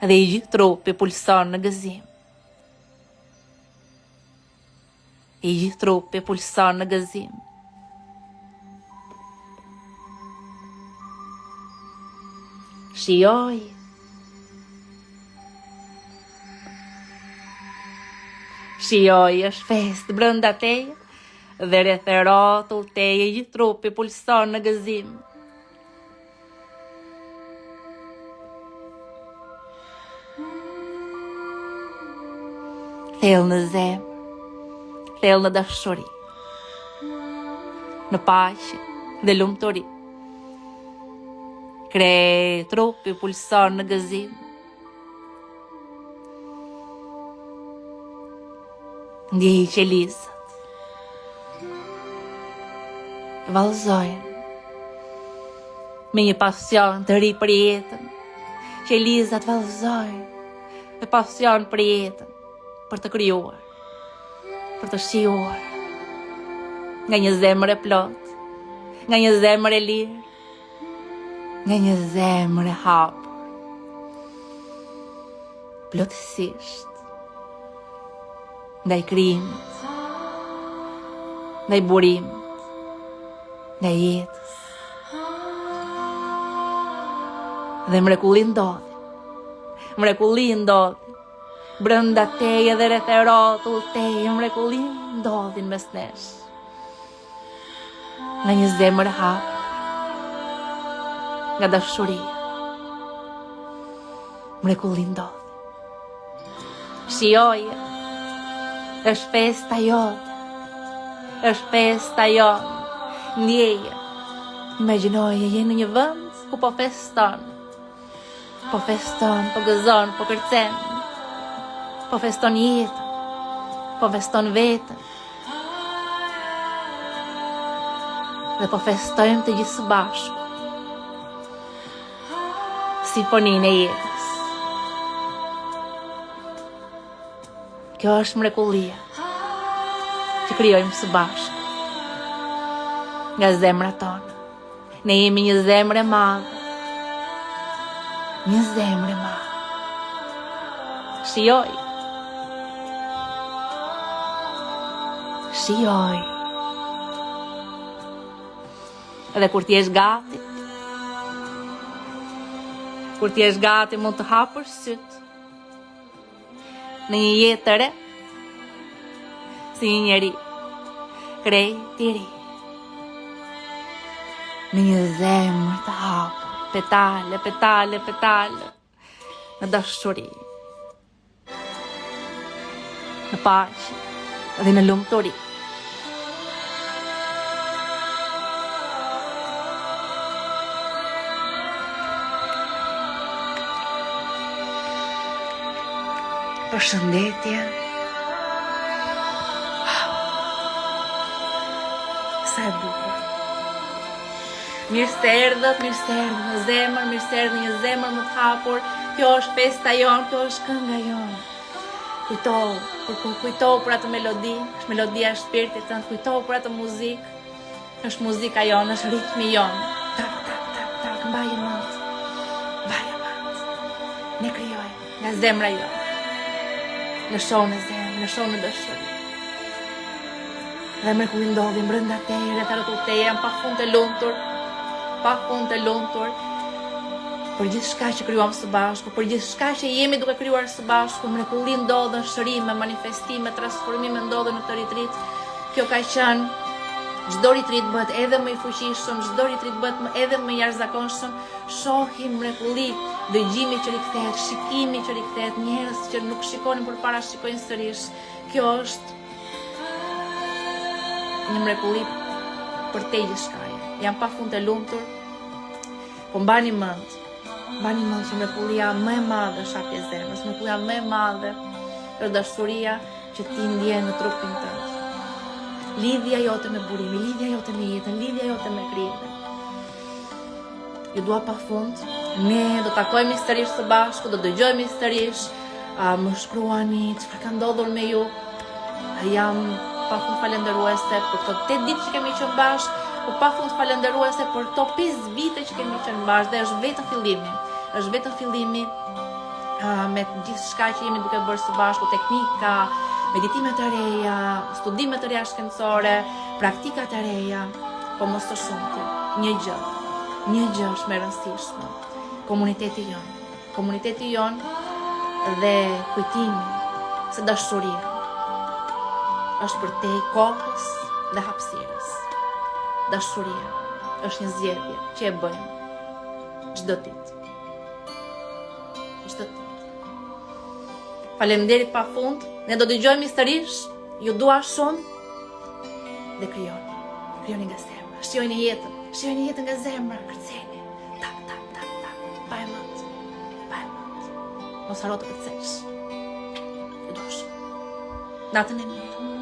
Dhe i gjithë trupi pulson në gëzim. I gjithë trupi pulson në gëzim. Shijoj. Shijoj, është festë brenda teje, dhe rreth e rrotull teje gjithë trupi pulson në gëzim. Thellë në zemër, thellë në dashuri, në paqe dhe lumturi. Krejt trupi pulson në gëzim. Ndjej qelizat vallëzojnë me një pasion të ri për jetën. Qelizat vallëzojnë me pasion për jetën, për të krijuar, për të shijuar nga një zemër e plot, nga një zemër e lirë, nga një zemër e hapur, plotësisht. Ndaj krijimit, ndaj burimit, ndaj jetës. Dhe mrekulli ndodhi, brenda teje dhe rreth e rrotull teje, mrekulli ndodhin mes nesh. Nga një zemër e hapur, nga dashuria, mrekulli ndodhi. Shijoje. Është festa jote. Është festa jote. Ndjeje. Imagjinoje je në një vend ku po feston. Po feston, po gëzon, po kërcen. Po feston jetën. Po feston veten. dhe po festojmë të gjithë së bashku simfoninë e jetës. Kjo është mrekullia që krijojmë së bashku nga zemrat tona. Ne jemi një zemër e madhe. Një zemër e madhe. Shijoj. Shijoj. Edhe kur t'jesh gati, mund të hapësh syt në një jetë të re, si një njeri krejt i ri, në një zemër të hapur, petale, petale, petale, në dashuri, në paqe dhe në lumturi. Përshëndetje. Sa e bukur. Mirë se erdhët në zemër, mirë se erdhët në një zemër më të hapur. Kjo është festa jonë, kjo është kënga jonë. Kujtohu për atë melodi, është melodia e shpirtit tënd, kujtohu për atë muzikë, është muzika jonë, është ritmi jonë. Tak, tak, tak, tak, mbaje mend. Ne krijojmë nga zemra jonë. Lëshon në zemë, lëshon në dëshuri. Dhe mrekulli ndodhi brenda teje, rreth rrotull teje, jam pafund të lumtur, për gjithçka që krijuam së bashku, për gjithçka që jemi duke krijuar së bashku. Mrekulli ndodhen, shërime, manifestime, transformime ndodhen në këtë retreat. Kjo ka qenë, çdo retreat bëhet edhe më i fuqishëm, çdo retreat bëhet edhe më i jashtëzakonshëm. Shohim mrekulli, dëgjimi që rikthehet, shikimi që rikthehet, njerëz që nuk shikonin përpara shikojnë sërish. Kjo është një mrekulli për te gjithçkaje. Jam pafund të lumtur, po mbani mend që mrekullia më e madhe është hapja e zemrës, mrekullia më e madhe është dashuria që ti ndjen në trupin tënd. Lidhja jote me burimin, lidhja jote me jetën, lidhja jote me krijen. Ju dua pafund. Ne do takojmë mistërisht së bashku, do dëgjojmë mistërisht. Më shkruani çfarë ka ndodhur me ju. Jam pafund falënderuese për këto 8 ditë që kemi qenë bashkë, po pafund falënderuese për këto 5 vite që kemi qenë bashkë. Dhe është vetëm fillimi. Me gjithçka që jemi duke bërë së bashku, teknika, meditime të reja, studime të reja shkencore, praktika të reja, po mos të shumti. Një gjë është më e rëndësishme. Komuniteti jonë dhe kujtimi se dashuria është për te kohës dhe hapësirës. Dashuria është një zgjedhje që e bëjmë çdo ditë. Faleminderit pafund. Ne do dëgjojmë mistërisht. Ju dua shumë dhe krijoni nga zemra. Shijojeni jetën nga zemra, kërceni. Tak, tak, tak, tak. Mbaj mend. Mos haro të kërcesh. Ju dua shumë. Natën e mirë.